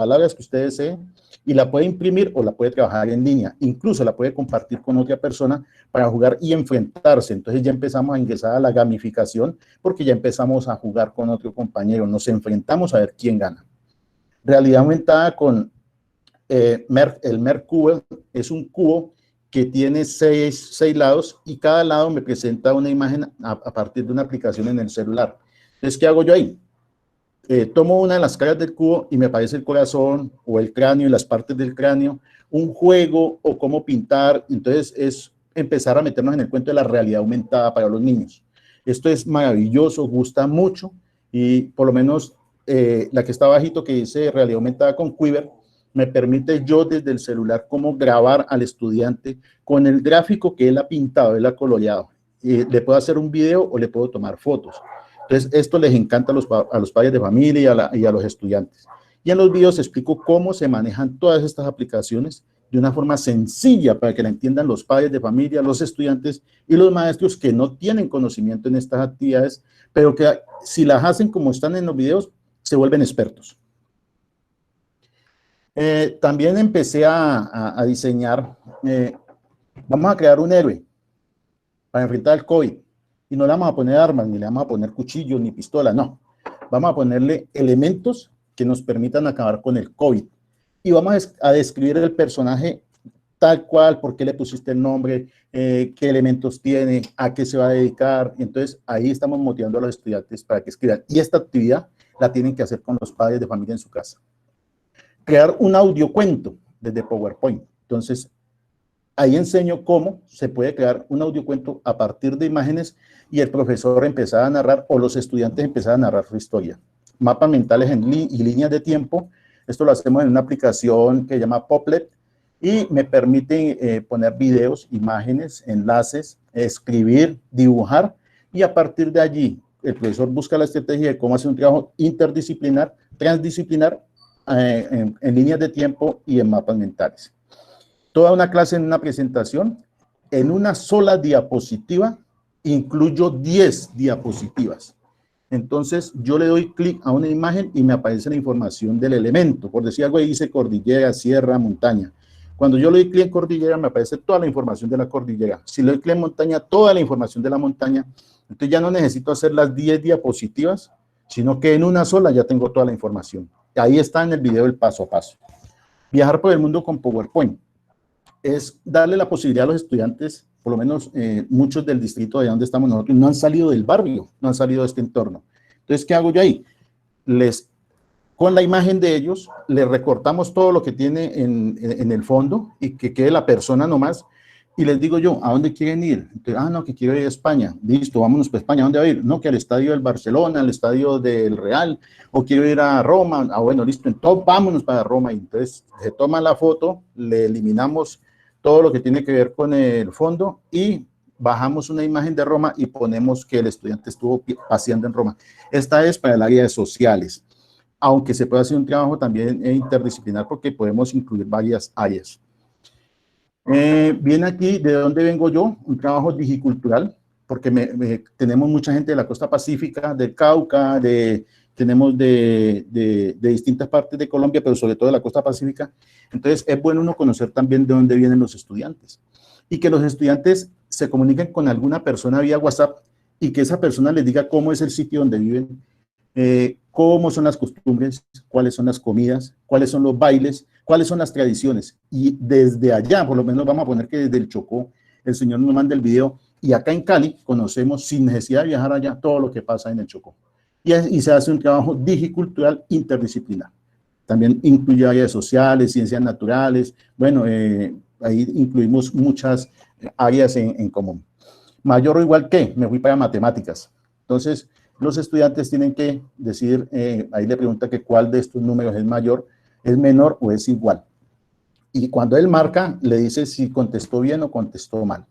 palabras que usted desee y la puede imprimir o la puede trabajar en línea. Incluso la puede compartir con otra persona para jugar y enfrentarse. Entonces ya empezamos a ingresar a la gamificación porque ya empezamos a jugar con otro compañero. Nos enfrentamos a ver quién gana. Realidad aumentada con el Mercubo es un cubo que tiene seis lados y cada lado me presenta una imagen a partir de una aplicación en el celular. Entonces, ¿qué hago yo ahí? Tomo una de las caras del cubo y me aparece el corazón o el cráneo y las partes del cráneo, un juego o cómo pintar. Entonces, es empezar a meternos en el cuento de la realidad aumentada para los niños. Esto es maravilloso, gusta mucho y por lo menos la que está bajito que dice realidad aumentada con Quiver, me permite yo desde el celular cómo grabar al estudiante con el gráfico que él ha pintado, él ha coloreado. Le puedo hacer un video o le puedo tomar fotos. Entonces, esto les encanta a los padres de familia y a los estudiantes. Y en los videos explico cómo se manejan todas estas aplicaciones de una forma sencilla para que la entiendan los padres de familia, los estudiantes y los maestros que no tienen conocimiento en estas actividades, pero que si las hacen como están en los videos, se vuelven expertos. También empecé a diseñar, vamos a crear un héroe para enfrentar el COVID y no le vamos a poner armas, ni le vamos a poner cuchillos, ni pistola, no. Vamos a ponerle elementos que nos permitan acabar con el COVID y vamos a describir el personaje tal cual, por qué le pusiste el nombre, qué elementos tiene, a qué se va a dedicar. Entonces, ahí estamos motivando a los estudiantes para que escriban. Y esta actividad la tienen que hacer con los padres de familia en su casa. Crear un audiocuento desde PowerPoint. Entonces, ahí enseño cómo se puede crear un audiocuento a partir de imágenes y el profesor empezaba a narrar o los estudiantes empezaban a narrar su historia. Mapas mentales y líneas de tiempo. Esto lo hacemos en una aplicación que se llama Poplet y me permite poner videos, imágenes, enlaces, escribir, dibujar y a partir de allí el profesor busca la estrategia de cómo hacer un trabajo interdisciplinar, transdisciplinar en líneas de tiempo y en mapas mentales. Toda una clase en una presentación, en una sola diapositiva, incluyo 10 diapositivas. Entonces, yo le doy clic a una imagen y me aparece la información del elemento. Por decir algo, ahí dice cordillera, sierra, montaña. Cuando yo le doy clic en cordillera, me aparece toda la información de la cordillera. Si le doy clic en montaña, toda la información de la montaña. Entonces, ya no necesito hacer las 10 diapositivas, sino que en una sola ya tengo toda la información. Ahí está en el video el paso a paso. Viajar por el mundo con PowerPoint es darle la posibilidad a los estudiantes, por lo menos muchos del distrito de donde estamos nosotros, no han salido del barrio, no han salido de este entorno. Entonces, ¿qué hago yo ahí? Con la imagen de ellos, les recortamos todo lo que tiene en el fondo y que quede la persona nomás. Y les digo yo, ¿a dónde quieren ir? Entonces, no, que quiero ir a España. Listo, vámonos para España. ¿A dónde va a ir? No, que al estadio del Barcelona, al estadio del Real, o quiero ir a Roma. Bueno, listo, entonces vámonos para Roma. Y entonces se toma la foto, le eliminamos todo lo que tiene que ver con el fondo y bajamos una imagen de Roma y ponemos que el estudiante estuvo paseando en Roma. Esta es para el área de sociales, aunque se puede hacer un trabajo también interdisciplinar porque podemos incluir varias áreas. Viene aquí de dónde vengo yo, un trabajo digicultural, porque tenemos mucha gente de la costa pacífica, del Cauca, tenemos de distintas partes de Colombia, pero sobre todo de la costa pacífica. Entonces, es bueno uno conocer también de dónde vienen los estudiantes y que los estudiantes se comuniquen con alguna persona vía WhatsApp y que esa persona les diga cómo es el sitio donde viven, cómo son las costumbres, cuáles son las comidas, cuáles son los bailes, cuáles son las tradiciones. Y desde allá, por lo menos vamos a poner que desde el Chocó, el señor nos manda el video y acá en Cali conocemos sin necesidad de viajar allá todo lo que pasa en el Chocó. Y se hace un trabajo digicultural interdisciplinar. También incluye áreas sociales, ciencias naturales, bueno, ahí incluimos muchas áreas en común. Mayor o igual que, me fui para matemáticas. Entonces, los estudiantes tienen que decidir, ahí le pregunta que cuál de estos números es mayor, es menor o es igual. Y cuando él marca, le dice si contestó bien o contestó mal.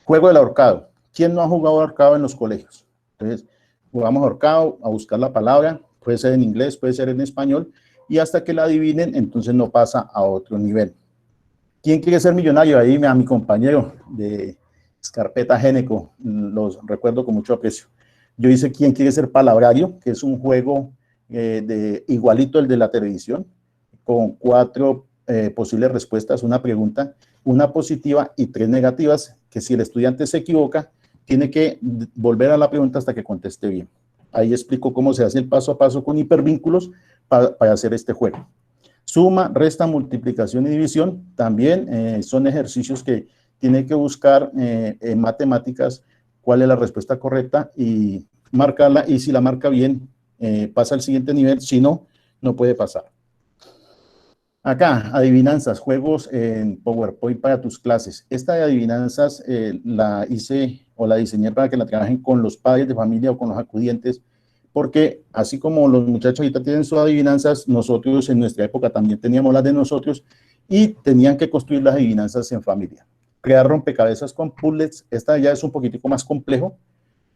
Juego del ahorcado. ¿Quién no ha jugado ahorcado en los colegios? Entonces, jugamos ahorcado, a buscar la palabra, puede ser en inglés, puede ser en español, y hasta que la adivinen, entonces no pasa a otro nivel. ¿Quién quiere ser millonario? Ahí a mi compañero de Escarpeta Géneco, los recuerdo con mucho aprecio. Yo hice ¿Quién quiere ser palabrario?, que es un juego igualito el de la televisión, con 4 posibles respuestas, una pregunta, una positiva y 3 negativas, que si el estudiante se equivoca, tiene que volver a la pregunta hasta que conteste bien. Ahí explico cómo se hace el paso a paso con hipervínculos para hacer este juego. Suma, resta, multiplicación y división también son ejercicios que tiene que buscar en matemáticas cuál es la respuesta correcta y marcarla, y si la marca bien, pasa al siguiente nivel, si no, no puede pasar. Acá, adivinanzas, juegos en PowerPoint para tus clases. Esta de adivinanzas la hice o la diseñé para que la trabajen con los padres de familia o con los acudientes, porque así como los muchachos ahorita tienen sus adivinanzas, nosotros en nuestra época también teníamos las de nosotros y tenían que construir las adivinanzas en familia. Crear rompecabezas con puzzles, esta ya es un poquitico más complejo,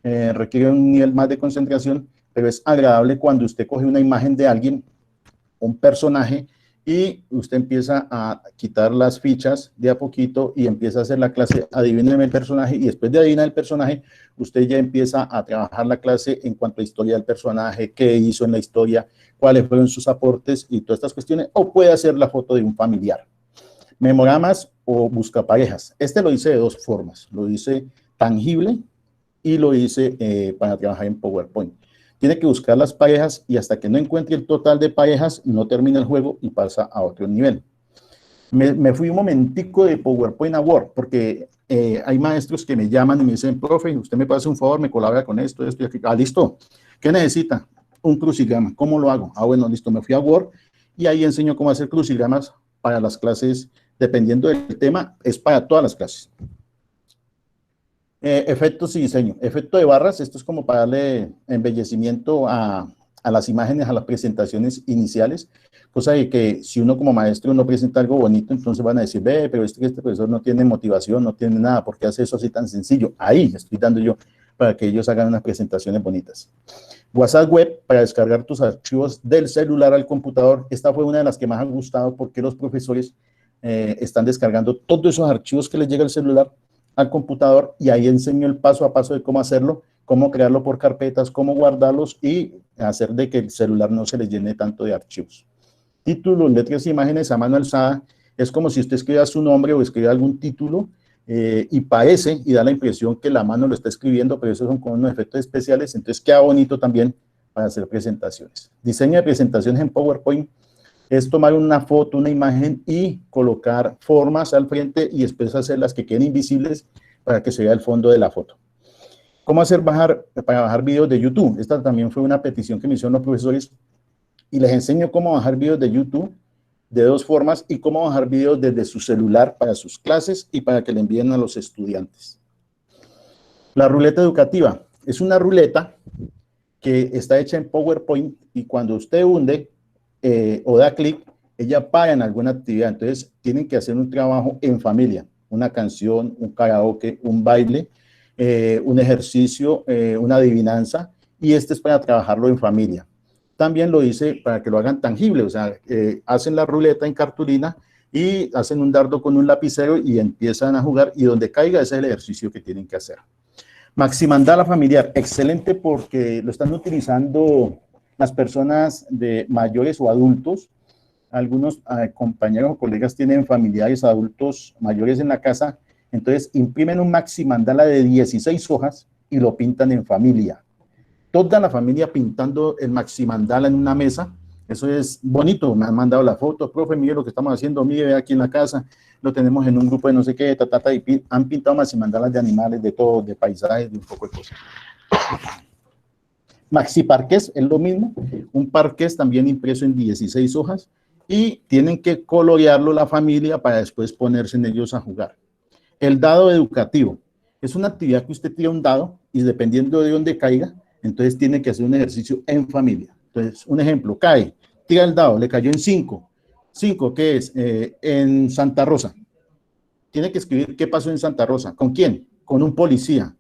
requiere un nivel más de concentración, pero es agradable cuando usted coge una imagen de alguien, un personaje, y usted empieza a quitar las fichas de a poquito y empieza a hacer la clase, adivíneme el personaje, y después de adivinar el personaje, usted ya empieza a trabajar la clase en cuanto a historia del personaje, qué hizo en la historia, cuáles fueron sus aportes y todas estas cuestiones, o puede hacer la foto de un familiar. Memoramas o buscaparejas. Este lo hice de 2 formas, lo hice tangible y lo hice para trabajar en PowerPoint. Tiene que buscar las parejas y hasta que no encuentre el total de parejas, no termina el juego y pasa a otro nivel. Me fui un momentico de PowerPoint a Word, porque hay maestros que me llaman y me dicen, profe, usted me puede hacer un favor, me colabora con esto y aquí. Ah, listo. ¿Qué necesita? Un crucigrama. ¿Cómo lo hago? Ah, bueno, listo. Me fui a Word y ahí enseño cómo hacer crucigramas para las clases, dependiendo del tema, es para todas las clases. Efectos y diseño. Efecto de barras, esto es como para darle embellecimiento a las imágenes, a las presentaciones iniciales, cosa de que si uno como maestro no presenta algo bonito, entonces van a decir, ve, pero este profesor no tiene motivación, no tiene nada, ¿por qué hace eso así tan sencillo? Ahí estoy dando yo para que ellos hagan unas presentaciones bonitas. WhatsApp Web, para descargar tus archivos del celular al computador. Esta fue una de las que más han gustado porque los profesores están descargando todos esos archivos que les llega al celular al computador, y ahí enseño el paso a paso de cómo hacerlo, cómo crearlo por carpetas, cómo guardarlos y hacer de que el celular no se les llene tanto de archivos. Títulos, letras y imágenes a mano alzada, es como si usted escribiera su nombre o escribiera algún título y parece y da la impresión que la mano lo está escribiendo, pero esos son como unos efectos especiales, entonces queda bonito también para hacer presentaciones. Diseño de presentaciones en PowerPoint es tomar una foto, una imagen y colocar formas al frente y después hacer las que queden invisibles para que se vea el fondo de la foto. ¿Cómo hacer para bajar videos de YouTube? Esta también fue una petición que me hicieron los profesores y les enseño cómo bajar videos de YouTube de 2 formas y cómo bajar videos desde su celular para sus clases y para que le envíen a los estudiantes. La ruleta educativa es una ruleta que está hecha en PowerPoint y cuando usted hunde o da clic, ella para en alguna actividad. Entonces, tienen que hacer un trabajo en familia, una canción, un karaoke, un baile, un ejercicio, una adivinanza, y este es para trabajarlo en familia. También lo hice para que lo hagan tangible, o sea, hacen la ruleta en cartulina y hacen un dardo con un lapicero y empiezan a jugar, y donde caiga ese es el ejercicio que tienen que hacer. Maximandala familiar, excelente porque lo están utilizando las personas de mayores o adultos. Algunos compañeros o colegas tienen familiares adultos mayores en la casa, entonces imprimen un maximandala de 16 hojas y lo pintan en familia. Toda la familia pintando el maximandala en una mesa. Eso es bonito. Me han mandado la foto, profe, mire lo que estamos haciendo, mire aquí en la casa, lo tenemos en un grupo de no sé qué, y han pintado maximandalas de animales, de todo, de paisajes, de un poco de cosas. Maxi parqués es lo mismo, un parqués también impreso en 16 hojas y tienen que colorearlo la familia para después ponerse en ellos a jugar. El dado educativo es una actividad que usted tira un dado y dependiendo de dónde caiga, entonces tiene que hacer un ejercicio en familia. Entonces, un ejemplo, cae, tira el dado, le cayó en 5. 5, ¿qué es? En Santa Rosa. Tiene que escribir qué pasó en Santa Rosa. ¿Con quién? Con un policía.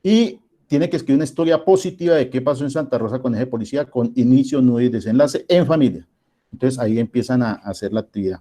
Y tiene que escribir una historia positiva de qué pasó en Santa Rosa con ese policía, con inicio, nudo y desenlace en familia. Entonces, ahí empiezan a hacer la actividad.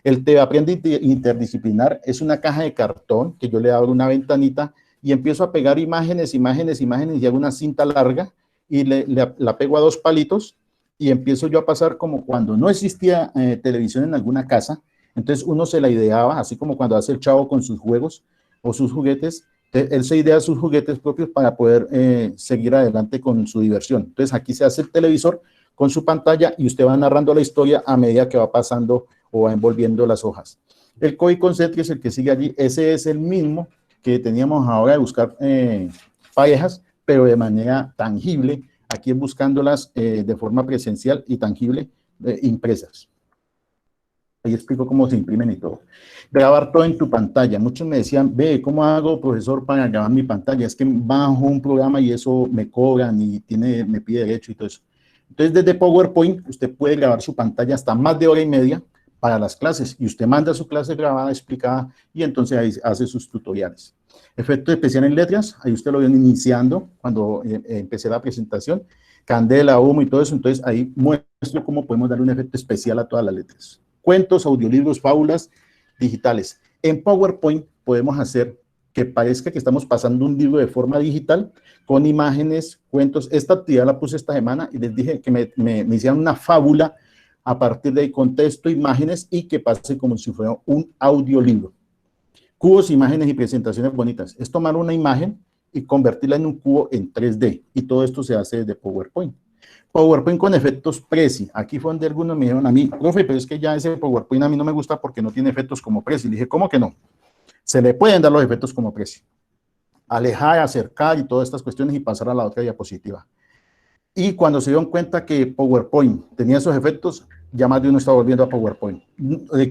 El Te Aprende Interdisciplinar es una caja de cartón que yo le abro una ventanita y empiezo a pegar imágenes, imágenes, imágenes y hago una cinta larga y la pego a 2 palitos y empiezo yo a pasar como cuando no existía televisión en alguna casa, entonces uno se la ideaba, así como cuando hace el chavo con sus juegos o sus juguetes, él se idea sus juguetes propios para poder seguir adelante con su diversión. Entonces aquí se hace el televisor con su pantalla y usted va narrando la historia a medida que va pasando o va envolviendo las hojas. El COI Concentri es el que sigue allí, ese es el mismo que teníamos ahora de buscar parejas, pero de manera tangible, aquí buscándolas de forma presencial y tangible, impresas. Ahí explico cómo se imprimen y todo. Grabar todo en tu pantalla. Muchos me decían, ve, ¿cómo hago, profesor, para grabar mi pantalla? Es que bajo un programa y eso me cobran y me pide derecho y todo eso. Entonces, desde PowerPoint, usted puede grabar su pantalla hasta más de hora y media para las clases y usted manda su clase grabada, explicada y entonces ahí hace sus tutoriales. Efecto especial en letras, ahí usted lo vio iniciando cuando empecé la presentación. Candela, humo y todo eso, entonces ahí muestro cómo podemos darle un efecto especial a todas las letras. Cuentos, audiolibros, fábulas digitales. En PowerPoint podemos hacer que parezca que estamos pasando un libro de forma digital con imágenes, cuentos. Esta actividad la puse esta semana y les dije que me hicieran una fábula a partir de contexto, imágenes y que pase como si fuera un audiolibro. Cubos, imágenes y presentaciones bonitas. Es tomar una imagen y convertirla en un cubo en 3D y todo esto se hace desde PowerPoint. PowerPoint con efectos Prezi. Aquí fue donde algunos me dijeron a mí, profe, pero es que ya ese PowerPoint a mí no me gusta porque no tiene efectos como Prezi. Le dije, ¿cómo que no? Se le pueden dar los efectos como Prezi. Alejar, acercar y todas estas cuestiones y pasar a la otra diapositiva. Y cuando se dieron cuenta que PowerPoint tenía esos efectos, ya más de uno está volviendo a PowerPoint.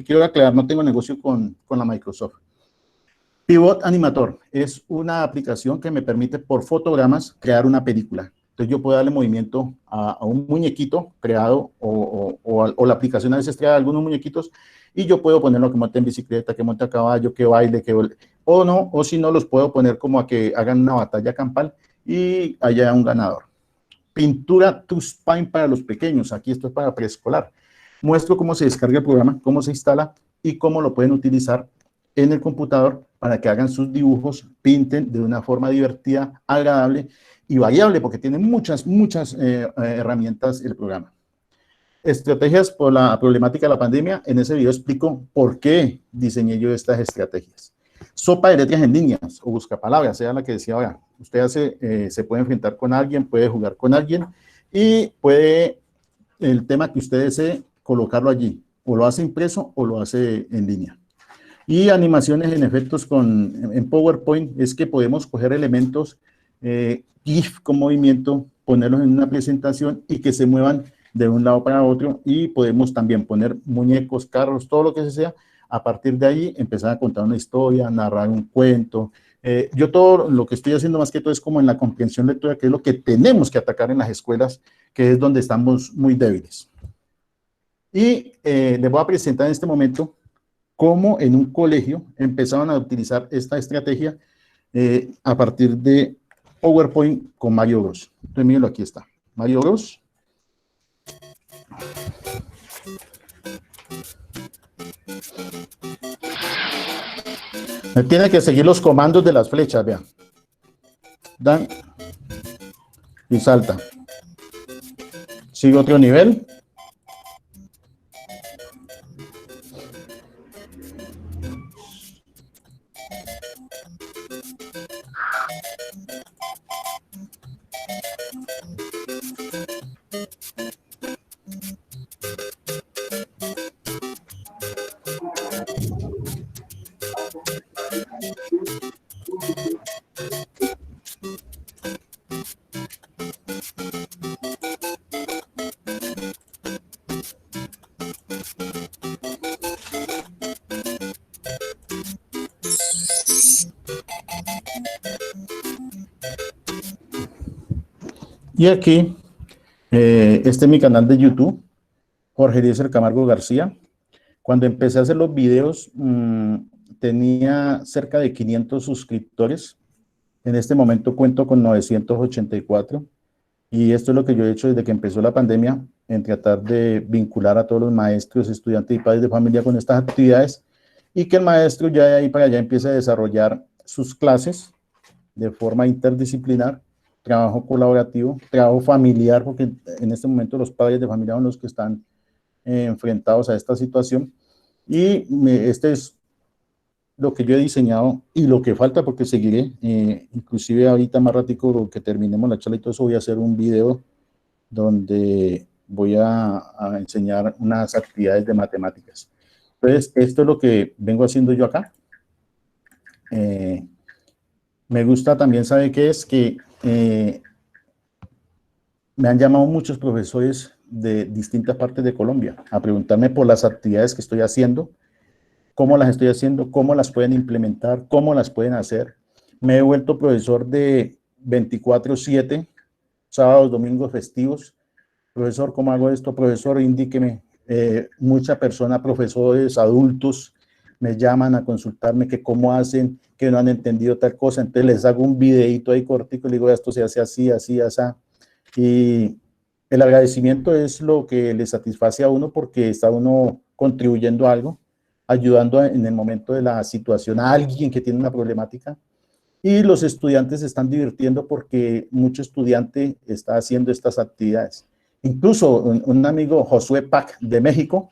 Quiero aclarar, no tengo negocio con la Microsoft. Pivot Animator es una aplicación que me permite por fotogramas crear una película. Entonces yo puedo darle movimiento a un muñequito creado o la aplicación a veces crea algunos muñequitos y yo puedo ponerlo que monte en bicicleta, que monte a caballo, que baile, o no, o si no los puedo poner como a que hagan una batalla campal y haya un ganador. Pintura to Spine para los pequeños, aquí esto es para preescolar. Muestro cómo se descarga el programa, cómo se instala y cómo lo pueden utilizar en el computador para que hagan sus dibujos, pinten de una forma divertida, agradable y variable, porque tiene muchas herramientas el programa. Estrategias por la problemática de la pandemia. En ese video explico por qué diseñé yo estas estrategias. Sopa de letras en líneas o buscapalabras, sea la que decía ahora. Usted se puede enfrentar con alguien, puede jugar con alguien y puede, el tema que usted desee, colocarlo allí. O lo hace impreso o lo hace en línea. Y animaciones en efectos en PowerPoint es que podemos coger elementos GIF con movimiento, ponerlos en una presentación y que se muevan de un lado para otro y podemos también poner muñecos, carros, todo lo que sea. A partir de ahí empezar a contar una historia, narrar un cuento. Yo todo lo que estoy haciendo más que todo es como en la comprensión lectora, que es lo que tenemos que atacar en las escuelas, que es donde estamos muy débiles. Y les voy a presentar en este momento cómo en un colegio empezaron a utilizar esta estrategia a partir de PowerPoint con Mario Bros. Entonces, mírenlo, aquí está. Mario Bros. Tiene que seguir los comandos de las flechas, vean. Dan y salta. Sigue otro nivel. Y aquí, este es mi canal de YouTube, Jorge Eliezer Camargo García. Cuando empecé a hacer los videos, tenía cerca de 500 suscriptores. En este momento cuento con 984. Y esto es lo que yo he hecho desde que empezó la pandemia, en tratar de vincular a todos los maestros, estudiantes y padres de familia con estas actividades, y que el maestro ya de ahí para allá empiece a desarrollar sus clases de forma interdisciplinar trabajo colaborativo, trabajo familiar, porque en este momento los padres de familia son los que están enfrentados a esta situación. Y este es lo que yo he diseñado y lo que falta, porque seguiré, inclusive ahorita más ratico que terminemos la charla y todo eso, voy a hacer un video donde voy a enseñar unas actividades de matemáticas. Entonces, esto es lo que vengo haciendo yo acá. Me gusta también, ¿sabe qué es? Que me han llamado muchos profesores de distintas partes de Colombia a preguntarme por las actividades que estoy haciendo, cómo las estoy haciendo, cómo las pueden implementar, cómo las pueden hacer. Me he vuelto profesor de 24/7, sábados, domingos, festivos. Profesor, ¿cómo hago esto? Profesor, indíqueme. Muchas personas, profesores, adultos, me llaman a consultarme que cómo hacen, que no han entendido tal cosa. Entonces les hago un videito ahí cortico y les digo, esto se hace así, así, así. Y el agradecimiento es lo que le satisface a uno porque está uno contribuyendo a algo, ayudando en el momento de la situación a alguien que tiene una problemática. Y los estudiantes se están divirtiendo porque mucho estudiante está haciendo estas actividades. Incluso un amigo, Josué Pac, de México,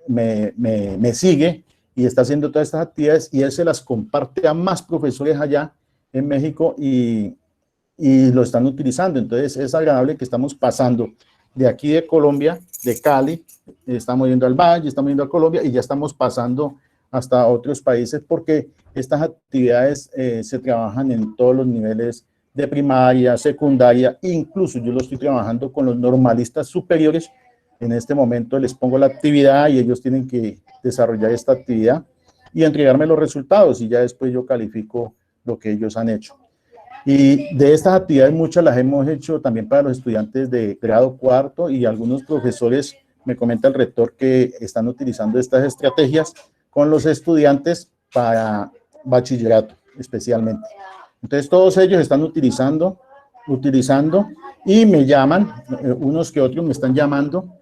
me sigue y está haciendo todas estas actividades y él se las comparte a más profesores allá en México y lo están utilizando. Entonces es agradable que estamos pasando de aquí de Colombia, de Cali, estamos yendo al Valle, estamos yendo a Colombia y ya estamos pasando hasta otros países porque estas actividades se trabajan en todos los niveles de primaria, secundaria, incluso yo lo estoy trabajando con los normalistas superiores. En este momento les pongo la actividad y ellos tienen que desarrollar esta actividad y entregarme los resultados y ya después yo califico lo que ellos han hecho. Y de estas actividades muchas las hemos hecho también para los estudiantes de grado cuarto y algunos profesores, me comenta el rector, que están utilizando estas estrategias con los estudiantes para bachillerato especialmente. Entonces todos ellos están utilizando y me llaman, unos que otros me están llamando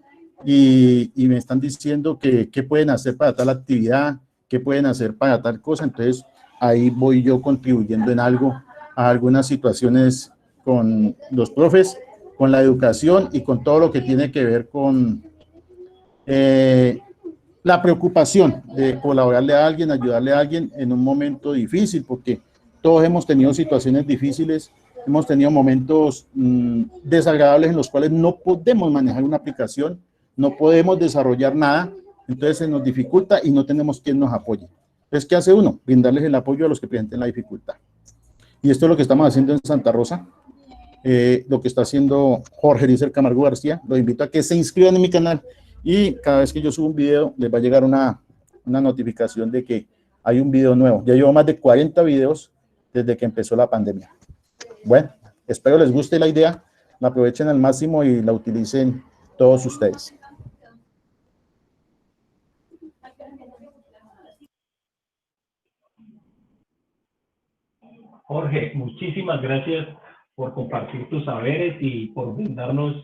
y me están diciendo que qué pueden hacer para tal actividad, qué pueden hacer para tal cosa. Entonces ahí voy yo contribuyendo en algo a algunas situaciones con los profes, con la educación y con todo lo que tiene que ver con la preocupación de colaborarle a alguien, ayudarle a alguien en un momento difícil, porque todos hemos tenido situaciones difíciles, hemos tenido momentos desagradables en los cuales no podemos manejar una aplicación, no podemos desarrollar nada, entonces se nos dificulta y no tenemos quien nos apoye. Entonces, ¿qué hace uno? Brindarles el apoyo a los que presenten la dificultad. Y esto es lo que estamos haciendo en Santa Rosa, lo que está haciendo Jorge Eliezer Camargo García. Los invito a que se inscriban en mi canal y cada vez que yo subo un video les va a llegar una notificación de que hay un video nuevo. Ya llevo más de 40 videos desde que empezó la pandemia. Bueno, espero les guste la idea, la aprovechen al máximo y la utilicen todos ustedes. Jorge, muchísimas gracias por compartir tus saberes y por brindarnos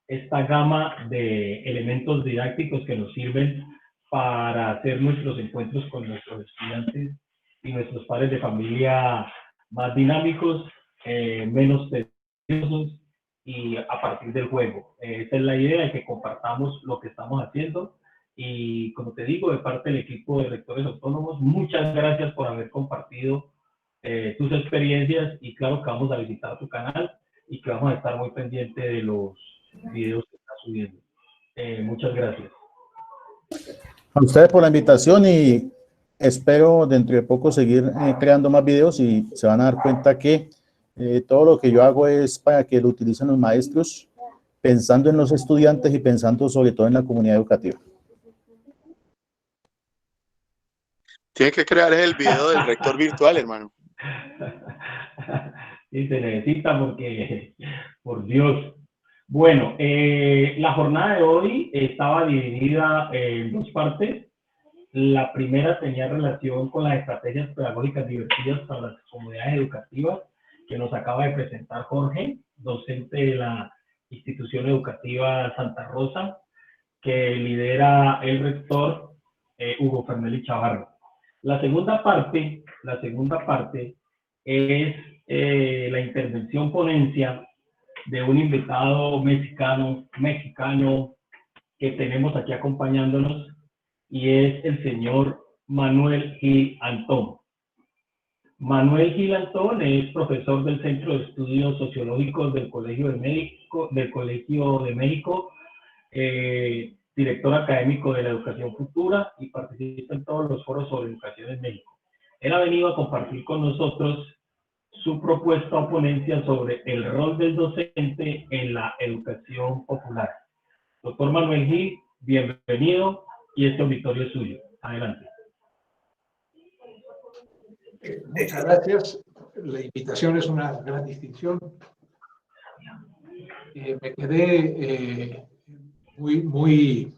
esta gama de elementos didácticos que nos sirven para hacer nuestros encuentros con nuestros estudiantes y nuestros padres de familia más dinámicos, menos tediosos y a partir del juego. Esa es la idea, de que compartamos lo que estamos haciendo y, como te digo, de parte del equipo de rectores autónomos, muchas gracias por haber compartido tus experiencias y claro que vamos a visitar tu canal y que vamos a estar muy pendientes de los videos que estás subiendo. Muchas gracias. A ustedes por la invitación y espero dentro de poco seguir creando más videos y se van a dar cuenta que todo lo que yo hago es para que lo utilicen los maestros pensando en los estudiantes y pensando sobre todo en la comunidad educativa. Tienes que crear el video del rector virtual, hermano. Sí, se necesita porque, por Dios. Bueno, la jornada de hoy estaba dividida en dos partes. La primera tenía relación con las estrategias pedagógicas divertidas para las comunidades educativas, que nos acaba de presentar Jorge, docente de la institución educativa Santa Rosa, que lidera el rector Hugo Fernelli Chavarro. La segunda parte es la intervención ponencia de un invitado mexicano que tenemos aquí acompañándonos, y es el señor Manuel Gil Antón. Manuel Gil Antón es profesor del Centro de Estudios Sociológicos del Colegio de México, director académico de la Educación Futura y participa en todos los foros sobre educación en México. Él ha venido a compartir con nosotros su propuesta o ponencia sobre el rol del docente en la educación popular. Doctor Manuel Gil, bienvenido y este auditorio es suyo. Adelante. Muchas gracias. La invitación es una gran distinción. Me quedé muy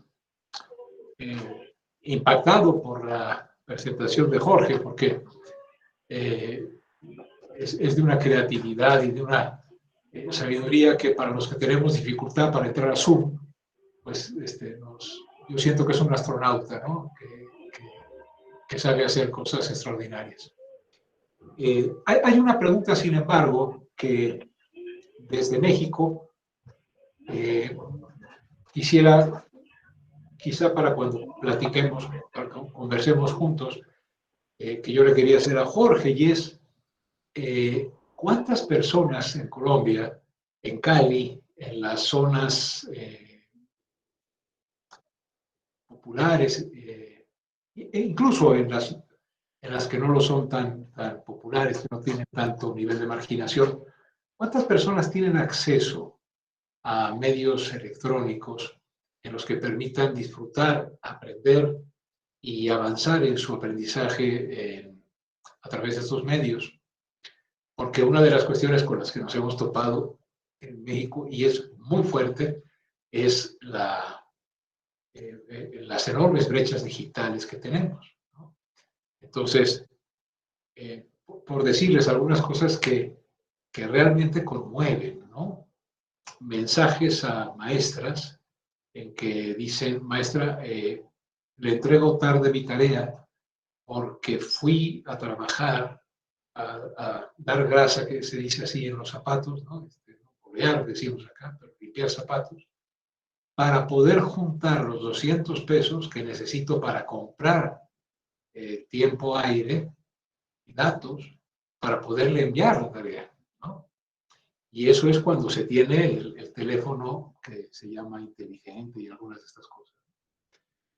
impactado por la presentación de Jorge, porque es de una creatividad y de una sabiduría que para los que tenemos dificultad para entrar a Zoom, pues yo siento que es un astronauta, ¿no? Que sabe hacer cosas extraordinarias. Hay una pregunta, sin embargo, que desde México quisiera, quizá para cuando platiquemos, para que conversemos juntos, que yo le quería hacer a Jorge, y es ¿cuántas personas en Colombia, en Cali, en las zonas populares, e incluso en las que no lo son tan populares, que no tienen tanto nivel de marginación, ¿cuántas personas tienen acceso a medios electrónicos en los que permitan disfrutar, aprender y avanzar en su aprendizaje a través de estos medios? Porque una de las cuestiones con las que nos hemos topado en México, y es muy fuerte, es las enormes brechas digitales que tenemos, ¿no? Entonces, por decirles algunas cosas que realmente conmueven, ¿no? Mensajes a maestras en que dicen: maestra, le entrego tarde mi tarea porque fui a trabajar a dar grasa, que se dice así, en los zapatos, ¿no? Bolear, decimos acá, pero limpiar zapatos, para poder juntar los 200 pesos que necesito para comprar tiempo aire y datos para poderle enviar la tarea, ¿no? Y eso es cuando se tiene el teléfono que se llama inteligente y algunas de estas cosas.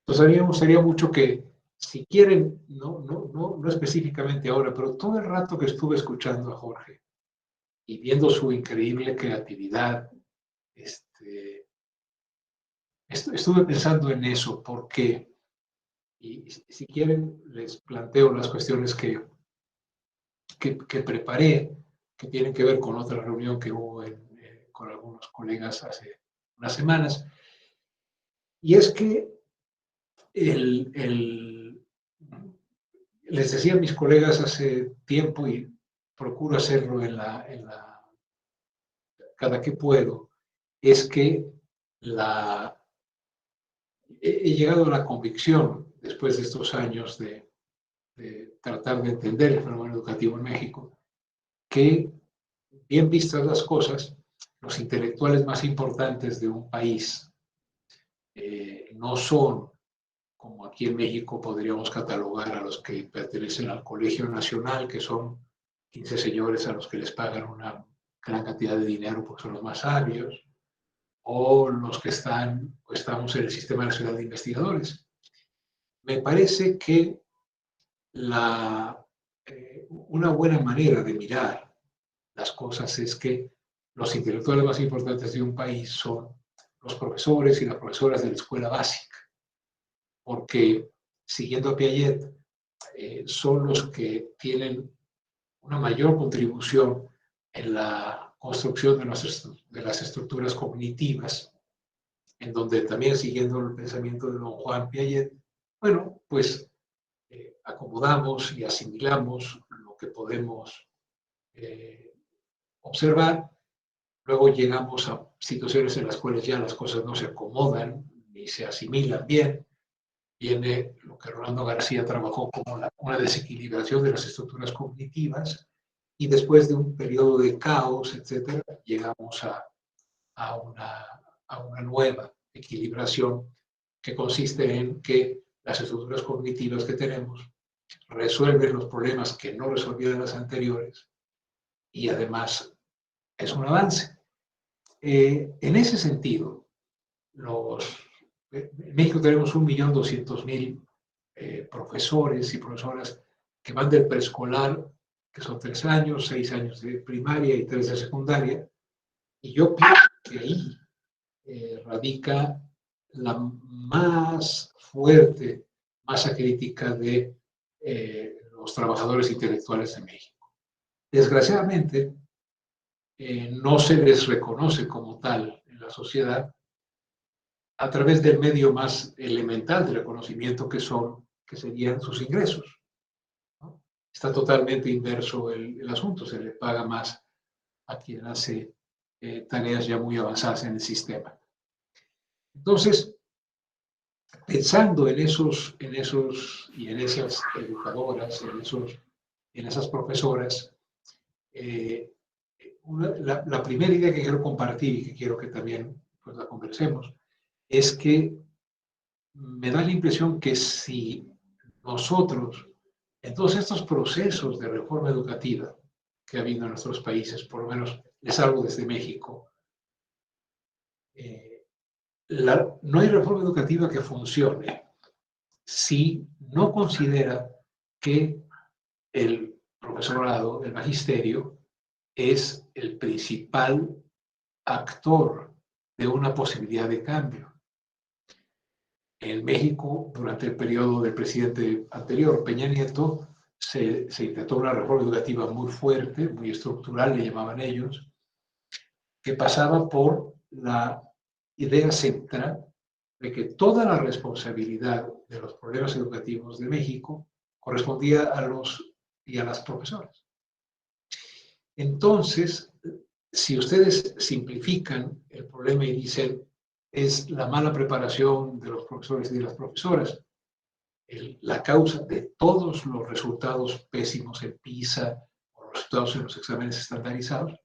Entonces, a mí me gustaría mucho que, si quieren, no específicamente ahora, pero todo el rato que estuve escuchando a Jorge y viendo su increíble creatividad, estuve pensando en eso, porque, y si quieren, les planteo las cuestiones que preparé, que tienen que ver con otra reunión que hubo con algunos colegas hace unas semanas. Y es que les decía a mis colegas hace tiempo, y procuro hacerlo cada que puedo, es que he llegado a la convicción, después de estos años de tratar de entender el fenómeno educativo en México, que, bien vistas las cosas, los intelectuales más importantes de un país no son, como aquí en México podríamos catalogar a los que pertenecen al Colegio Nacional, que son 15 señores a los que les pagan una gran cantidad de dinero porque son los más sabios, o los que estamos en el Sistema Nacional de Investigadores. Me parece que una buena manera de mirar las cosas es que los intelectuales más importantes de un país son los profesores y las profesoras de la escuela básica, porque, siguiendo a Piaget, son los que tienen una mayor contribución en la construcción de las estructuras cognitivas, en donde también, siguiendo el pensamiento de don Juan Piaget, bueno, pues acomodamos y asimilamos lo que podemos observar. Luego llegamos a situaciones en las cuales ya las cosas no se acomodan ni se asimilan bien. Viene lo que Rolando García trabajó como una desequilibración de las estructuras cognitivas, y después de un periodo de caos, etcétera, llegamos a una nueva equilibración que consiste en que las estructuras cognitivas que tenemos resuelven los problemas que no resolvían las anteriores y además es un avance. En ese sentido, en México tenemos 1.200.000 profesores y profesoras que van del preescolar, que son 3 años, 6 años de primaria y 3 de secundaria, y yo pienso que ahí radica la más fuerte masa crítica de los trabajadores intelectuales de México. Desgraciadamente, no se les reconoce como tal en la sociedad a través del medio más elemental de reconocimiento que serían sus ingresos, ¿no? Está totalmente inverso el asunto, se le paga más a quien hace tareas ya muy avanzadas en el sistema. Entonces, pensando en esos y en esas educadoras, en esas profesoras, la primera idea que quiero compartir y que quiero que también pues, la conversemos es que me da la impresión que si nosotros, en todos estos procesos de reforma educativa que ha habido en nuestros países, por lo menos les hablo desde México, no hay reforma educativa que funcione si no considera que el profesorado, el magisterio, es el principal actor de una posibilidad de cambio. En México, durante el periodo del presidente anterior, Peña Nieto, se intentó una reforma educativa muy fuerte, muy estructural, le llamaban ellos, que pasaba por la idea central de que toda la responsabilidad de los problemas educativos de México correspondía a los y a las profesoras. Entonces, si ustedes simplifican el problema y dicen es la mala preparación de los profesores y de las profesoras, la causa de todos los resultados pésimos en PISA o los resultados en los exámenes estandarizados,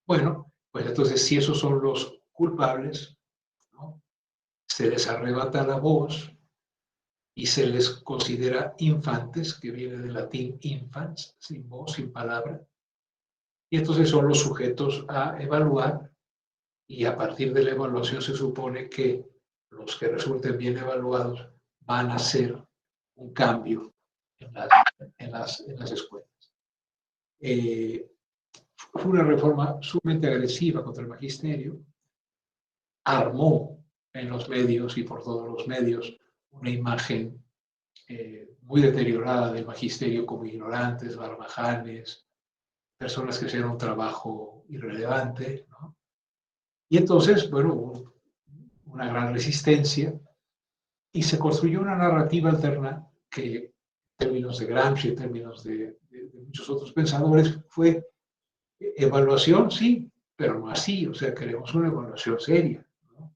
bueno, pues entonces si esos son los culpables, ¿no? Se les arrebata la voz y se les considera infantes, que viene del latín infans, sin voz, sin palabra, y entonces son los sujetos a evaluar y a partir de la evaluación se supone que los que resulten bien evaluados van a hacer un cambio en las escuelas. Fue una reforma sumamente agresiva contra el magisterio, armó en los medios y por todos los medios una imagen muy deteriorada del magisterio como ignorantes, barbajanes, personas que hacían un trabajo irrelevante, ¿no? Y entonces, bueno, hubo una gran resistencia y se construyó una narrativa alterna que, en términos de Gramsci, en términos de muchos otros pensadores, fue evaluación, sí, pero no así, o sea, queremos una evaluación seria, ¿no?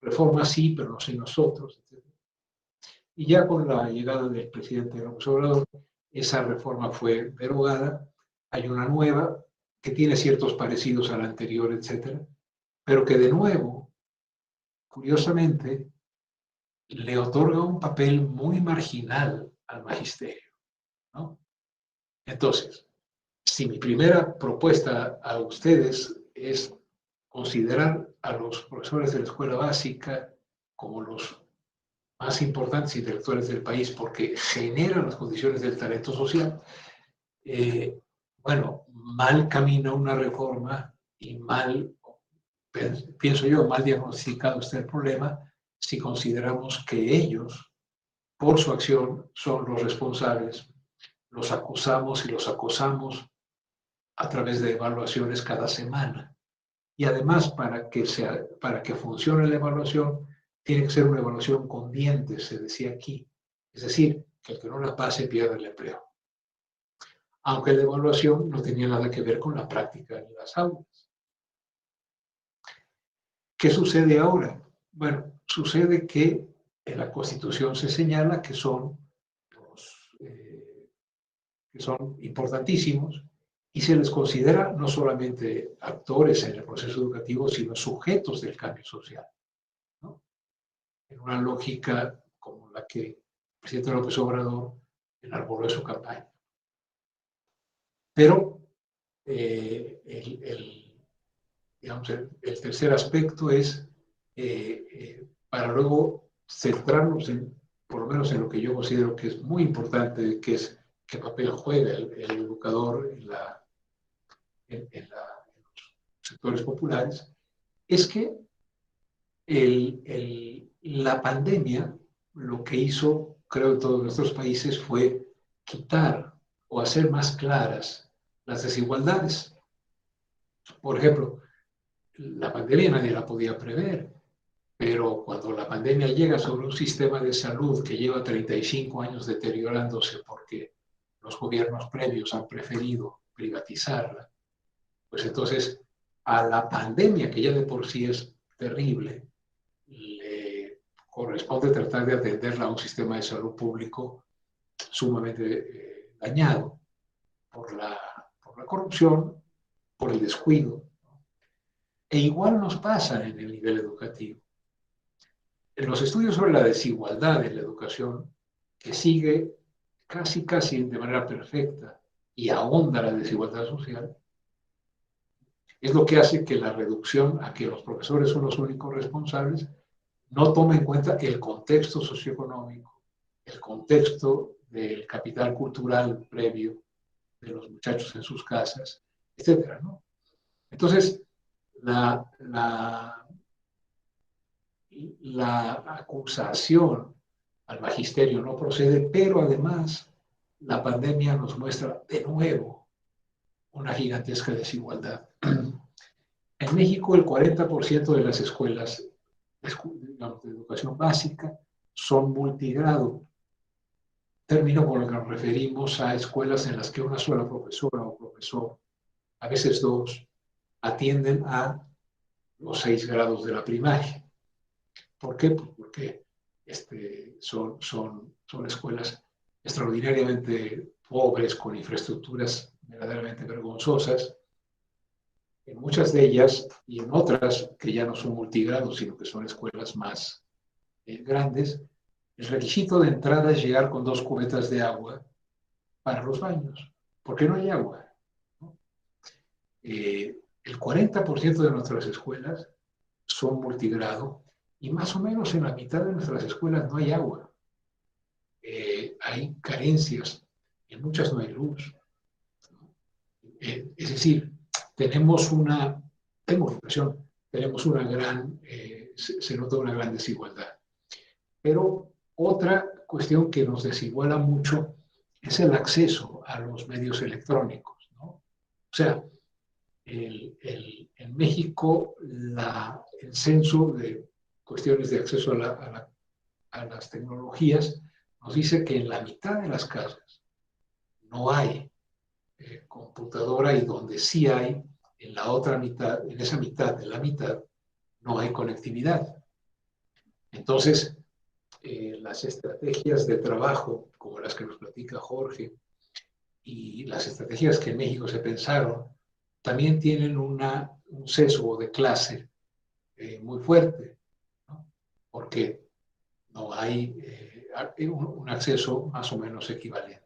Reforma sí, pero no sin nosotros, etc. Y ya con la llegada del presidente López Obrador, esa reforma fue derogada, hay una nueva que tiene ciertos parecidos a la anterior, etcétera, pero que de nuevo, curiosamente, le otorga un papel muy marginal al magisterio, ¿no? Entonces, si mi primera propuesta a ustedes es considerar a los profesores de la escuela básica como los más importantes intelectuales del país porque generan las condiciones del talento social, bueno, mal camina una reforma y mal, pienso yo, mal diagnosticado está el problema si consideramos que ellos, por su acción, son los responsables, los acusamos y los acosamos a través de evaluaciones cada semana. Y además, para que funcione la evaluación, tiene que ser una evaluación con dientes, se decía aquí. Es decir, que el que no la pase pierde el empleo. Aunque la evaluación no tenía nada que ver con la práctica en las aulas. ¿Qué sucede ahora? Bueno, sucede que en la Constitución se señala que son importantísimos y se les considera no solamente actores en el proceso educativo, sino sujetos del cambio social, ¿no? En una lógica como la que el presidente López Obrador enarboló en su campaña. Pero digamos, el tercer aspecto es para luego centrarnos por lo menos en lo que yo considero que es muy importante, que es qué papel juega el educador en los sectores populares, es que la pandemia lo que hizo, creo, en todos nuestros países fue quitar o hacer más claras las desigualdades. Por ejemplo, la pandemia nadie la podía prever, pero cuando la pandemia llega sobre un sistema de salud que lleva 35 años deteriorándose porque los gobiernos previos han preferido privatizarla, pues entonces a la pandemia, que ya de por sí es terrible, le corresponde tratar de atenderla a un sistema de salud público sumamente dañado por la corrupción, por el descuido. E igual nos pasa en el nivel educativo. En los estudios sobre la desigualdad en la educación, que sigue casi de manera perfecta y ahonda la desigualdad social, es lo que hace que la reducción a que los profesores son los únicos responsables no tome en cuenta el contexto socioeconómico, el contexto del capital cultural previo de los muchachos en sus casas, etcétera, ¿no? Entonces, la acusación al magisterio no procede, pero además la pandemia nos muestra de nuevo una gigantesca desigualdad. En México, el 40% de las escuelas, digamos, de educación básica son multigrado. Término con el que nos referimos a escuelas en las que una sola profesora o profesor, a veces dos, atienden a los 6 grados de la primaria. ¿Por qué? Pues porque son escuelas extraordinariamente pobres, con infraestructuras verdaderamente vergonzosas. En muchas de ellas y en otras que ya no son multigrados, sino que son escuelas más grandes, el requisito de entrada es llegar con 2 cubetas de agua para los baños, porque no hay agua, ¿no? El 40% de nuestras escuelas son multigrado y más o menos en la mitad de nuestras escuelas no hay agua. Hay carencias, en muchas no hay luz. Es decir, tenemos una gran, se nota una gran desigualdad. Pero otra cuestión que nos desiguala mucho es el acceso a los medios electrónicos, ¿no? O sea, en México el censo de cuestiones de acceso a las tecnologías nos dice que en la mitad de las casas no hay computadora y donde sí hay, en la otra mitad, en esa mitad de la mitad, no hay conectividad. Entonces, las estrategias de trabajo, como las que nos platica Jorge, y las estrategias que en México se pensaron, también tienen un sesgo de clase muy fuerte, ¿no? Porque no hay un acceso más o menos equivalente.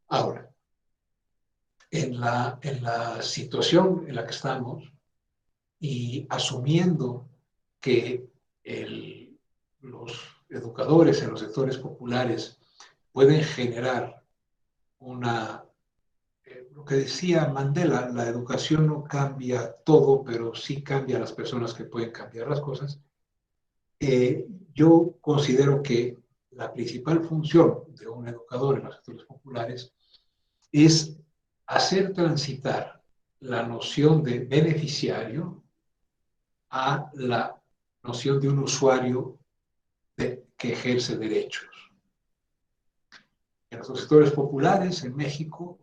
Ahora, en la situación en la que estamos y asumiendo que los educadores en los sectores populares pueden generar lo que decía Mandela, la educación no cambia todo, pero sí cambia a las personas que pueden cambiar las cosas. Yo considero que la principal función de un educador en los sectores populares es hacer transitar la noción de beneficiario a la noción de un usuario que ejerce derechos. En los sectores populares en México,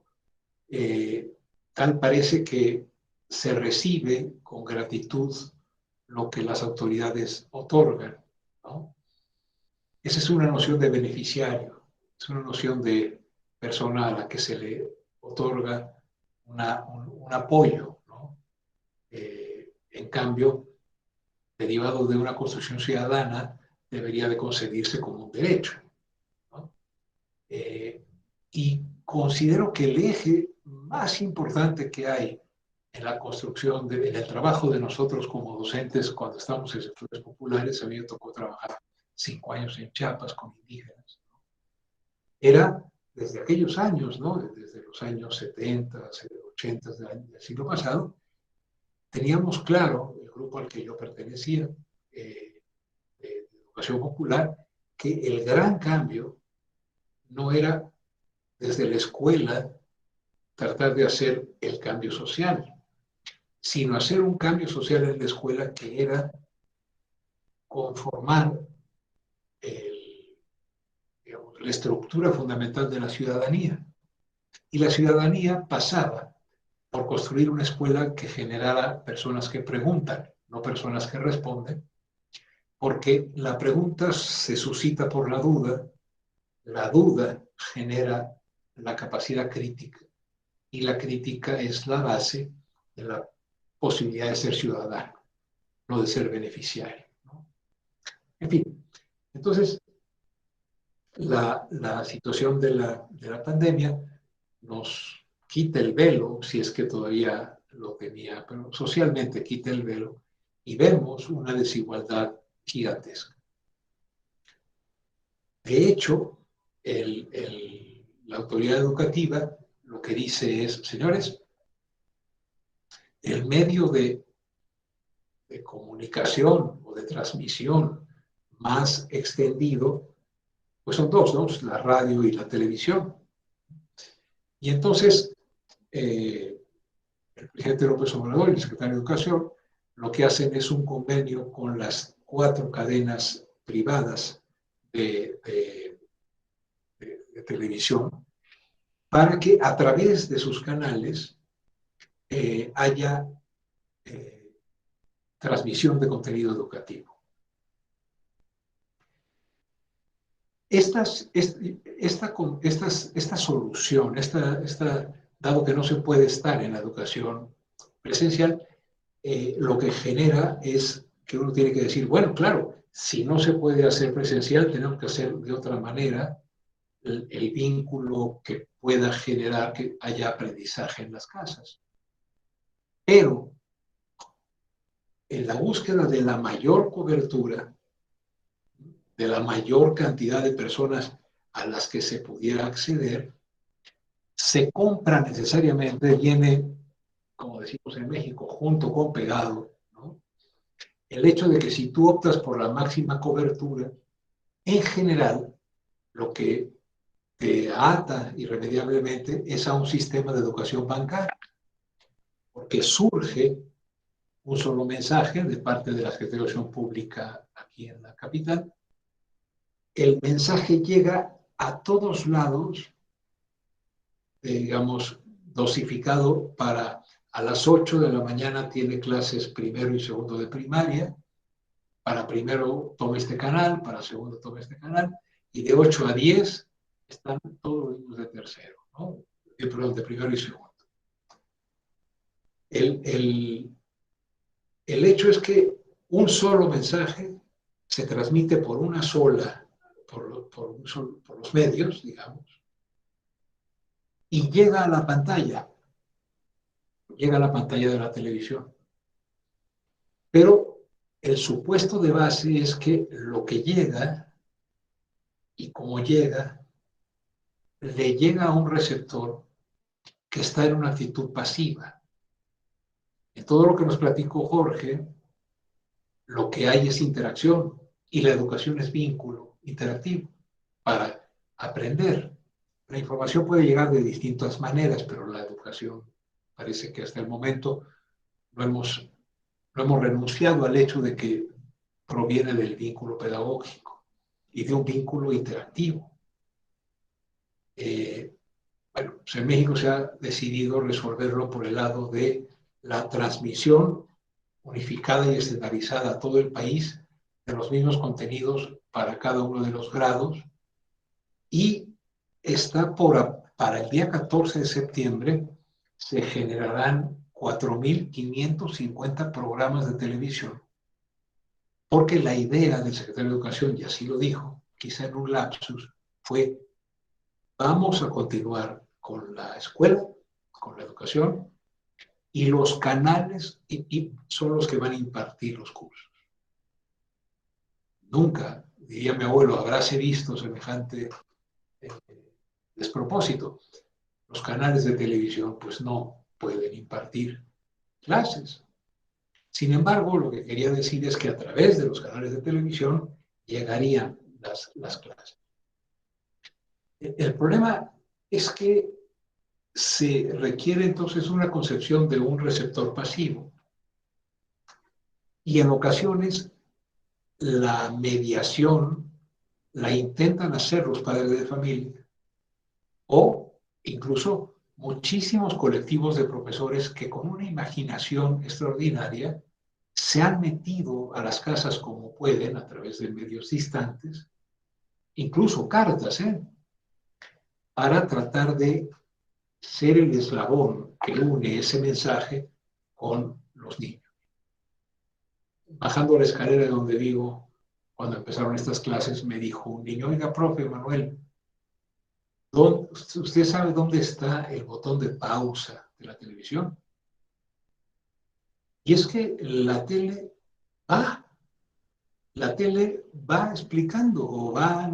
tal parece que se recibe con gratitud lo que las autoridades otorgan, ¿no? Esa es una noción de beneficiario, es una noción de persona a la que se le otorga un apoyo, ¿no? En cambio, derivado de una construcción ciudadana, debería de concebirse como un derecho, ¿no? Y considero que el eje más importante que hay en la construcción, en el trabajo de nosotros como docentes cuando estamos en sectores populares, a mí me tocó trabajar 5 años en Chiapas con indígenas, ¿no? Era desde aquellos años, ¿no? Desde los años 70, 80 del siglo pasado, teníamos claro, el grupo al que yo pertenecía, de educación popular, que el gran cambio no era desde la escuela tratar de hacer el cambio social, sino hacer un cambio social en la escuela que era conformar digamos, la estructura fundamental de la ciudadanía. Y la ciudadanía pasaba por construir una escuela que generara personas que preguntan, no personas que responden, porque la pregunta se suscita por la duda genera la capacidad crítica, y la crítica es la base de la posibilidad de ser ciudadano, no de ser beneficiario, ¿no? En fin, entonces, la situación de la pandemia nos quita el velo, si es que todavía lo tenía, pero socialmente quita el velo, y vemos una desigualdad gigantesca. De hecho, la autoridad educativa lo que dice es, señores, el medio de comunicación o de transmisión más extendido, pues son dos, ¿no? La radio y la televisión. Y entonces, el presidente López Obrador y el secretario de Educación lo que hacen es un convenio con las 4 cadenas privadas de televisión para que a través de sus canales haya transmisión de contenido educativo. Esta solución, dado que no se puede estar en la educación presencial, lo que genera es que uno tiene que decir, bueno, claro, si no se puede hacer presencial, tenemos que hacer de otra manera el vínculo que pueda generar que haya aprendizaje en las casas. Pero en la búsqueda de la mayor cobertura, de la mayor cantidad de personas a las que se pudiera acceder, se compra necesariamente, viene, como decimos en México, junto con pegado, ¿no? El hecho de que si tú optas por la máxima cobertura, en general, lo que te ata irremediablemente es a un sistema de educación bancaria, porque surge un solo mensaje de parte de la Secretaría de Educación Pública aquí en la capital. El mensaje llega a todos lados, digamos, dosificado para a las 8 de la mañana tiene clases primero y segundo de primaria, para primero tome este canal, para segundo tome este canal, y de 8 a 10 están todos los niños de tercero, ¿no? Perdón, de primero y segundo. El hecho es que un solo mensaje se transmite por una sola, por los medios, digamos, y llega a la pantalla de la televisión. Pero el supuesto de base es que lo que llega, y como llega, le llega a un receptor que está en una actitud pasiva. En todo lo que nos platicó Jorge, lo que hay es interacción, y la educación es vínculo interactivo para aprender. La información puede llegar de distintas maneras, pero la educación parece que hasta el momento no hemos renunciado al hecho de que proviene del vínculo pedagógico y de un vínculo interactivo. Bueno, pues en México se ha decidido resolverlo por el lado de la transmisión unificada y estandarizada a todo el país de los mismos contenidos para cada uno de los grados, y está por para el día 14 de septiembre se generarán 4.550 programas de televisión, porque la idea del secretario de Educación, y así lo dijo, quizá en un lapsus, fue: vamos a continuar con la escuela, con la educación, y los canales y son los que van a impartir los cursos. Nunca, diría mi abuelo, habráse visto semejante despropósito. Los canales de televisión pues no pueden impartir clases. Sin embargo, lo que quería decir es que a través de los canales de televisión llegarían las clases. El problema es que se requiere entonces una concepción de un receptor pasivo. Y en ocasiones la mediación la intentan hacer los padres de familia o incluso muchísimos colectivos de profesores que con una imaginación extraordinaria se han metido a las casas como pueden a través de medios distantes, incluso cartas, para tratar de ser el eslabón que une ese mensaje con los niños. Bajando la escalera de donde vivo, cuando empezaron estas clases, me dijo un niño: oiga, profe Manuel, ¿usted sabe dónde está el botón de pausa de la televisión? Y es que la tele va explicando o va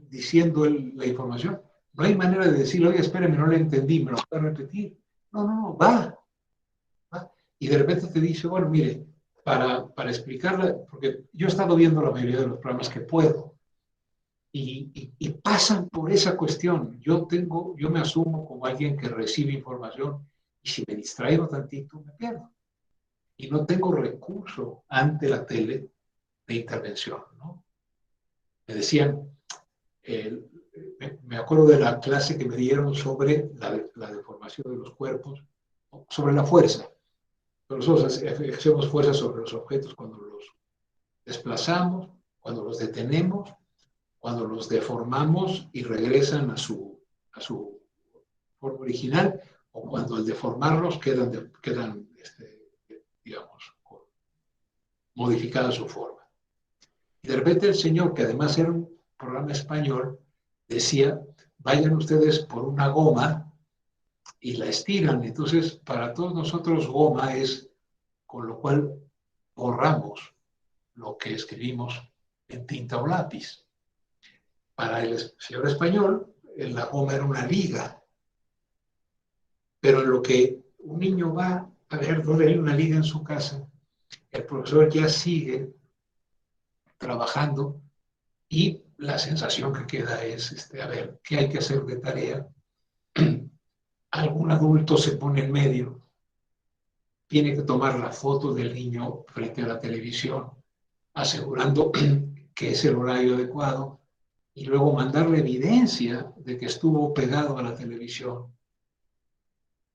diciendo la información. No hay manera de decirle: oye, espéreme, no le entendí, me lo puede repetir. No, va. Y de repente te dice: bueno, mire, para explicarla, porque yo he estado viendo la mayoría de los programas que puedo, y pasan por esa cuestión. Yo me asumo como alguien que recibe información, y si me distraigo tantito, me pierdo. Y no tengo recurso ante la tele de intervención, ¿no? Me decían, me acuerdo de la clase que me dieron sobre la deformación de los cuerpos, sobre la fuerza. Nosotros ejercemos fuerza sobre los objetos cuando los desplazamos, cuando los detenemos, cuando los deformamos y regresan a su forma original, o cuando al deformarlos quedan digamos, modificada su forma. Y de repente el señor, que además era un programa español, decía: vayan ustedes por una goma y la estiran. Entonces, para todos nosotros goma es con lo cual borramos lo que escribimos en tinta o lápiz. Para el señor español, la goma era una liga. Pero en lo que un niño va a ver dónde hay una liga en su casa, el profesor ya sigue trabajando y la sensación que queda es, a ver, ¿qué hay que hacer de tarea? Algún adulto se pone en medio, tiene que tomar la foto del niño frente a la televisión, asegurando que es el horario adecuado, y luego mandarle evidencia de que estuvo pegado a la televisión,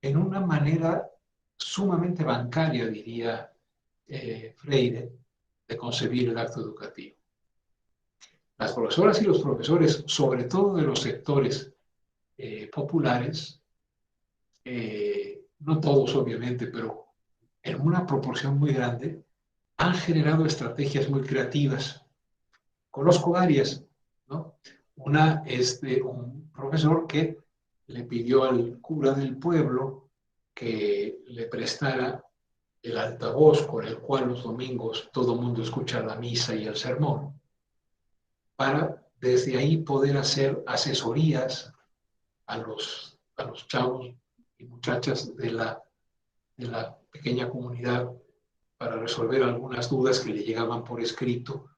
en una manera sumamente bancaria, diría Freire, de concebir el acto educativo. Las profesoras y los profesores, sobre todo de los sectores populares, no todos obviamente, pero en una proporción muy grande, han generado estrategias muy creativas. Conozco varias, ¿no? Una es de un profesor que le pidió al cura del pueblo que le prestara el altavoz con el cual los domingos todo el mundo escucha la misa y el sermón, para desde ahí poder hacer asesorías a los chavos y muchachas de la pequeña comunidad, para resolver algunas dudas que le llegaban por escrito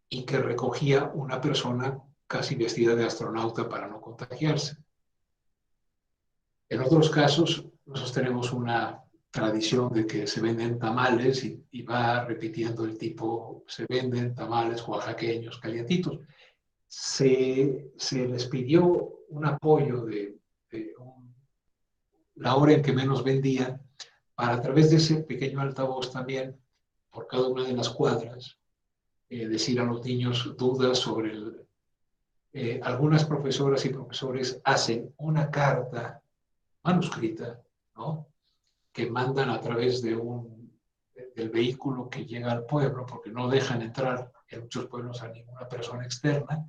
y que recogía una persona casi vestida de astronauta para no contagiarse. En otros casos, nosotros tenemos una tradición de que se venden tamales y va repitiendo el tipo: se venden tamales oaxaqueños calientitos. Se les pidió un apoyo de la hora en que menos vendían, para a través de ese pequeño altavoz también, por cada una de las cuadras, decir a los niños dudas sobre algunas profesoras y profesores hacen una carta manuscrita, ¿no?, que mandan a través del vehículo que llega al pueblo, porque no dejan entrar en muchos pueblos a ninguna persona externa,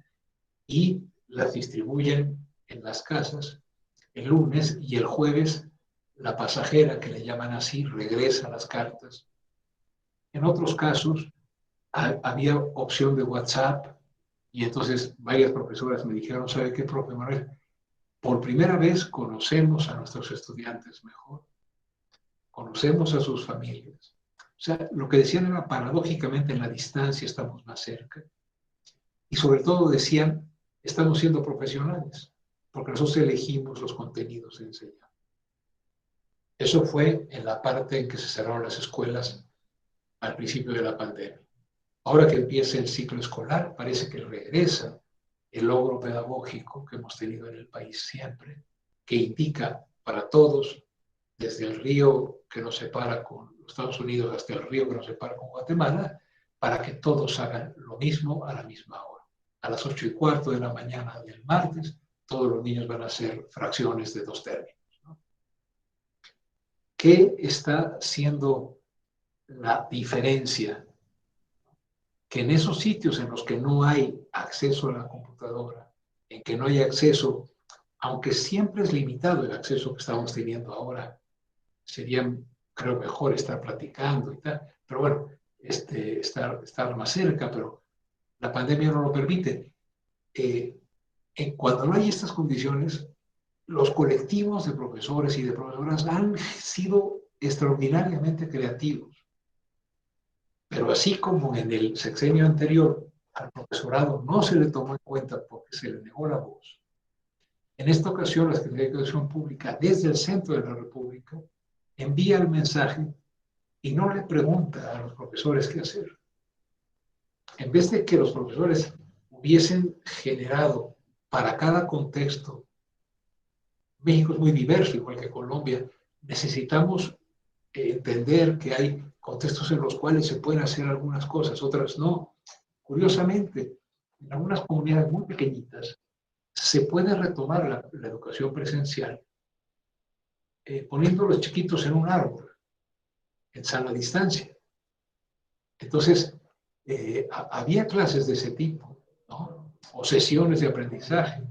y las distribuyen en las casas el lunes, y el jueves la pasajera, que le llaman así, regresa las cartas. En otros casos había opción de WhatsApp, y entonces varias profesoras me dijeron, ¿sabe qué, profe Manuel? Por primera vez conocemos a nuestros estudiantes mejor, conocemos a sus familias. O sea, lo que decían era, paradójicamente, en la distancia estamos más cerca. Y sobre todo decían, estamos siendo profesionales, porque nosotros elegimos los contenidos a enseñar. Eso fue en la parte en que se cerraron las escuelas al principio de la pandemia. Ahora que empieza el ciclo escolar, parece que regresa el logro pedagógico que hemos tenido en el país siempre, que indica para todos, desde el río que nos separa con los Estados Unidos hasta el río que nos separa con Guatemala, para que todos hagan lo mismo a la misma hora. A las 8:15 de la mañana del martes, todos los niños van a hacer fracciones de 2 términos, ¿no? ¿Qué está siendo la diferencia? Que en esos sitios en los que no hay acceso a la computadora, en que no hay acceso, aunque siempre es limitado el acceso que estamos teniendo ahora, sería, creo, mejor estar platicando y tal, pero bueno, estar más cerca, pero la pandemia no lo permite. Cuando no hay estas condiciones, los colectivos de profesores y de profesoras han sido extraordinariamente creativos. Pero así como en el sexenio anterior al profesorado no se le tomó en cuenta porque se le negó la voz, en esta ocasión la Secretaría de Educación Pública, desde el centro de la República, envía el mensaje y no le pregunta a los profesores qué hacer. En vez de que los profesores hubiesen generado para cada contexto, México es muy diverso, igual que Colombia, necesitamos entender que hay contextos en los cuales se pueden hacer algunas cosas, otras no. Curiosamente, en algunas comunidades muy pequeñitas se puede retomar la educación presencial poniendo a los chiquitos en un árbol, en sana distancia. Entonces, había clases de ese tipo, ¿no?, o sesiones de aprendizaje.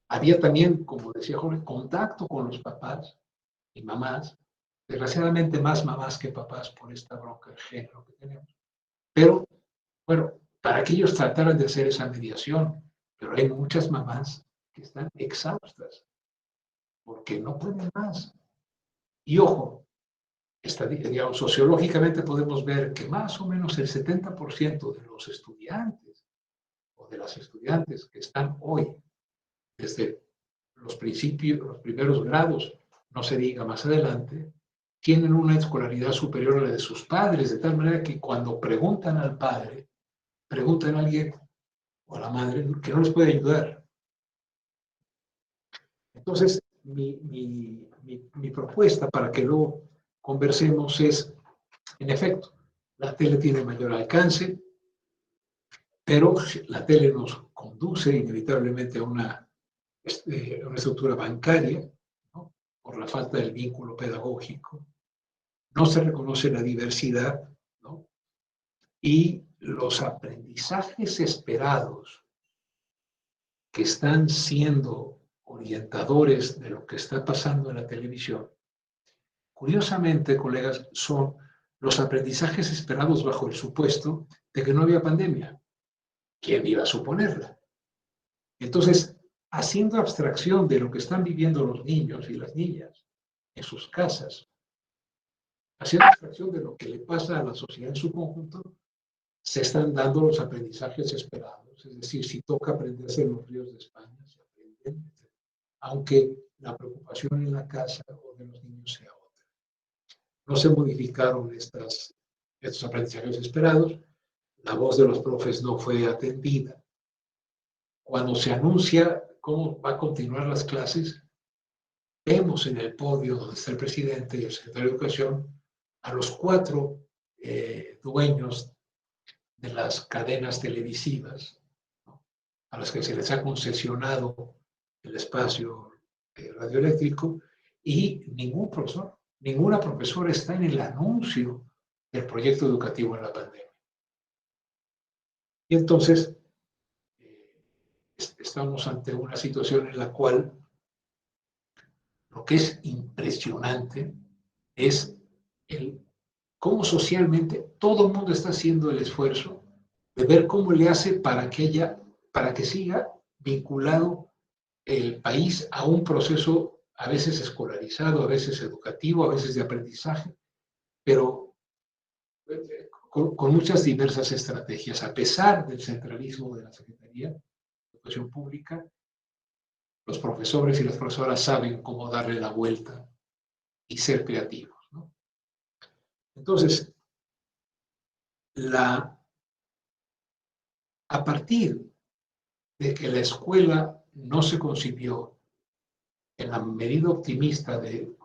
Había también, como decía Jorge, contacto con los papás y mamás, desgraciadamente más mamás que papás por esta bronca de género que tenemos. Pero, bueno, para que ellos trataran de hacer esa mediación, pero hay muchas mamás que están exhaustas porque no pueden más. Y ojo, digamos, sociológicamente podemos ver que más o menos el 70% de los estudiantes o de las estudiantes que están hoy desde los primeros grados, no se diga más adelante, tienen una escolaridad superior a la de sus padres, de tal manera que cuando preguntan al padre, preguntan a alguien o a la madre que no les puede ayudar. Entonces, mi propuesta para que luego conversemos es, en efecto, la tele tiene mayor alcance, pero la tele nos conduce inevitablemente a una estructura bancaria, ¿no?, por la falta del vínculo pedagógico. No se reconoce la diversidad, ¿no?, y los aprendizajes esperados que están siendo orientadores de lo que está pasando en la televisión, curiosamente, colegas, son los aprendizajes esperados bajo el supuesto de que no había pandemia. ¿Quién iba a suponerla? Entonces, haciendo abstracción de lo que están viviendo los niños y las niñas en sus casas, haciendo abstracción de lo que le pasa a la sociedad en su conjunto, se están dando los aprendizajes esperados. Es decir, si toca aprenderse en los ríos de España, se aprenden, aunque la preocupación en la casa o de los niños sea otra. No se modificaron estos aprendizajes esperados, la voz de los profes no fue atendida. Cuando se anuncia cómo va a continuar las clases, vemos en el podio donde está el presidente y el secretario de Educación a los 4 dueños de las cadenas televisivas, ¿no?, a las que se les ha concesionado el espacio radioeléctrico, y ningún profesor, ninguna profesora está en el anuncio del proyecto educativo en la pandemia. Y entonces, estamos ante una situación en la cual lo que es impresionante es cómo socialmente todo el mundo está haciendo el esfuerzo de ver cómo le hace para que siga vinculado el país a un proceso a veces escolarizado, a veces educativo, a veces de aprendizaje, pero con muchas diversas estrategias. A pesar del centralismo de la Secretaría de Educación Pública, los profesores y las profesoras saben cómo darle la vuelta y ser creativos, ¿no? Entonces, a partir de que la escuela no se concibió en la medida optimista de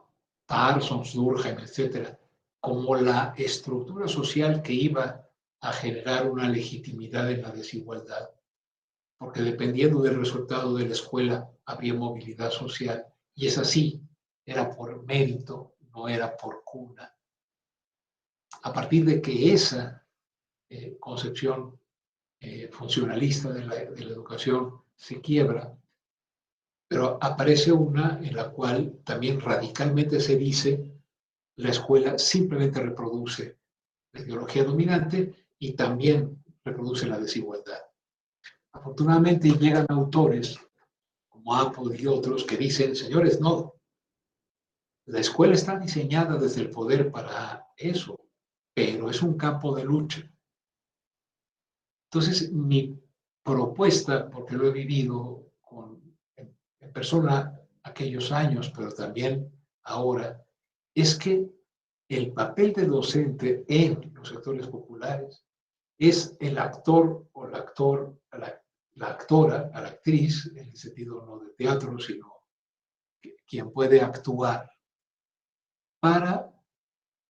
Parsons, Durkheim, etcétera, como la estructura social que iba a generar una legitimidad en la desigualdad, porque dependiendo del resultado de la escuela había movilidad social, y es así, era por mérito, no era por cuna. A partir de que esa concepción funcionalista de la educación se quiebra, pero aparece una en la cual también radicalmente se dice la escuela simplemente reproduce la ideología dominante y también reproduce la desigualdad. Afortunadamente llegan autores como Apple y otros que dicen, señores, no, la escuela está diseñada desde el poder para eso, pero es un campo de lucha. Entonces, mi propuesta, porque lo he vivido en persona aquellos años, pero también ahora, es que el papel de docente en los sectores populares es el actor o la actora, a la actriz, en el sentido no de teatro, sino quien puede actuar para,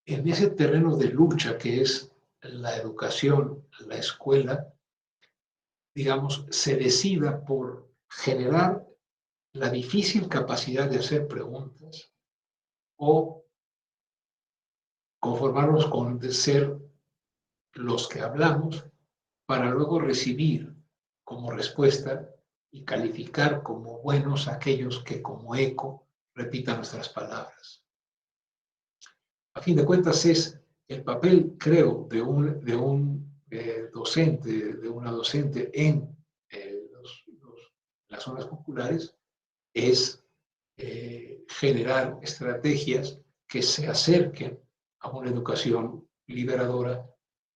en ese terreno de lucha que es la educación, la escuela, digamos, se decida por generar la difícil capacidad de hacer preguntas o conformarnos con ser los que hablamos para luego recibir como respuesta y calificar como buenos aquellos que como eco repitan nuestras palabras. A fin de cuentas es el papel, creo, de un docente, de una docente en las zonas populares, es generar estrategias que se acerquen a una educación liberadora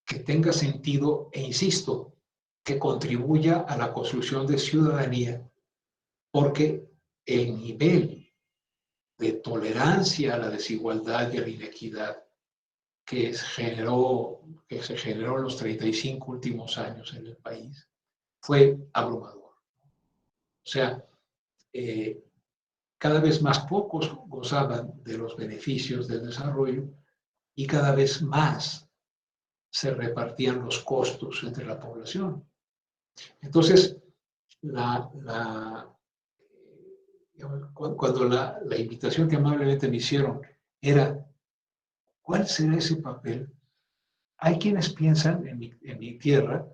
que tenga sentido e, insisto, que contribuya a la construcción de ciudadanía, porque el nivel de tolerancia a la desigualdad y a la inequidad que se generó en los 35 últimos años en el país fue abrumador. O sea, cada vez más pocos gozaban de los beneficios del desarrollo y cada vez más se repartían los costos entre la población. Entonces, cuando la invitación que amablemente me hicieron era, ¿cuál será ese papel? Hay quienes piensan en mi tierra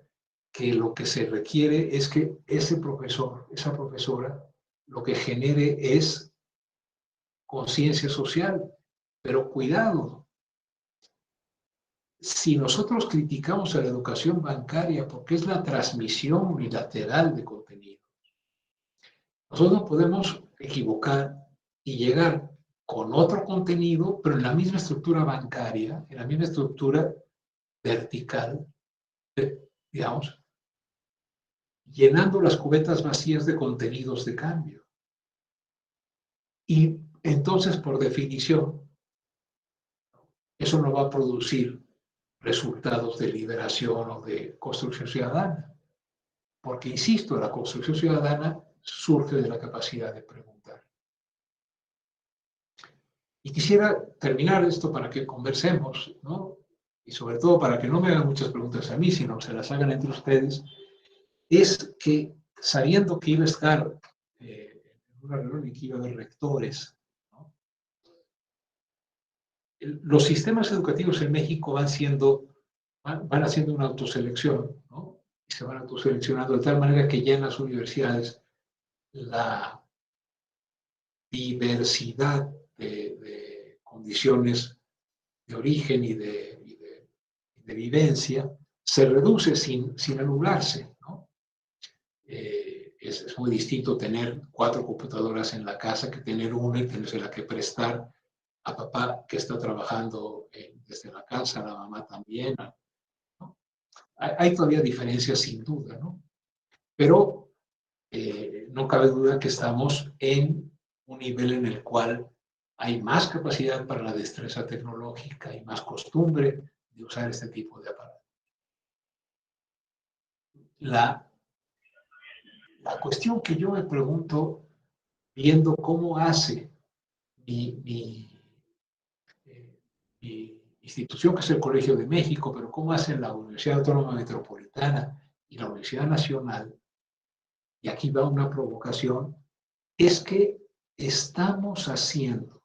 que lo que se requiere es que ese profesor, esa profesora, lo que genere es conciencia social. Pero cuidado, si nosotros criticamos a la educación bancaria porque es la transmisión unilateral de contenidos, nosotros nos podemos equivocar y llegar con otro contenido, pero en la misma estructura bancaria, en la misma estructura vertical, digamos, llenando las cubetas vacías de contenidos de cambio. Y entonces, por definición, eso no va a producir resultados de liberación o de construcción ciudadana. Porque, insisto, la construcción ciudadana surge de la capacidad de preguntar. Y quisiera terminar esto para que conversemos, ¿no? Y sobre todo para que no me hagan muchas preguntas a mí, sino se las hagan entre ustedes, es que sabiendo que iba a estar en una reunión y que iba a haber rectores, ¿no? Los sistemas educativos en México van haciendo una autoselección, ¿no? Y se van autoseleccionando de tal manera que ya en las universidades la diversidad de condiciones de origen y de vivencia se reduce sin anularse, ¿no? Es muy distinto tener 4 computadoras en la casa que tener una y tenérsela que prestar a papá que está trabajando desde la casa, a la mamá también, ¿no? Hay todavía diferencias sin duda, ¿no? Pero no cabe duda que estamos en un nivel en el cual hay más capacidad para la destreza tecnológica y más costumbre de usar este tipo de aparatos. La cuestión que yo me pregunto, viendo cómo hace mi institución, que es el Colegio de México, pero cómo hacen la Universidad Autónoma Metropolitana y la Universidad Nacional, y aquí va una provocación, es que estamos haciendo,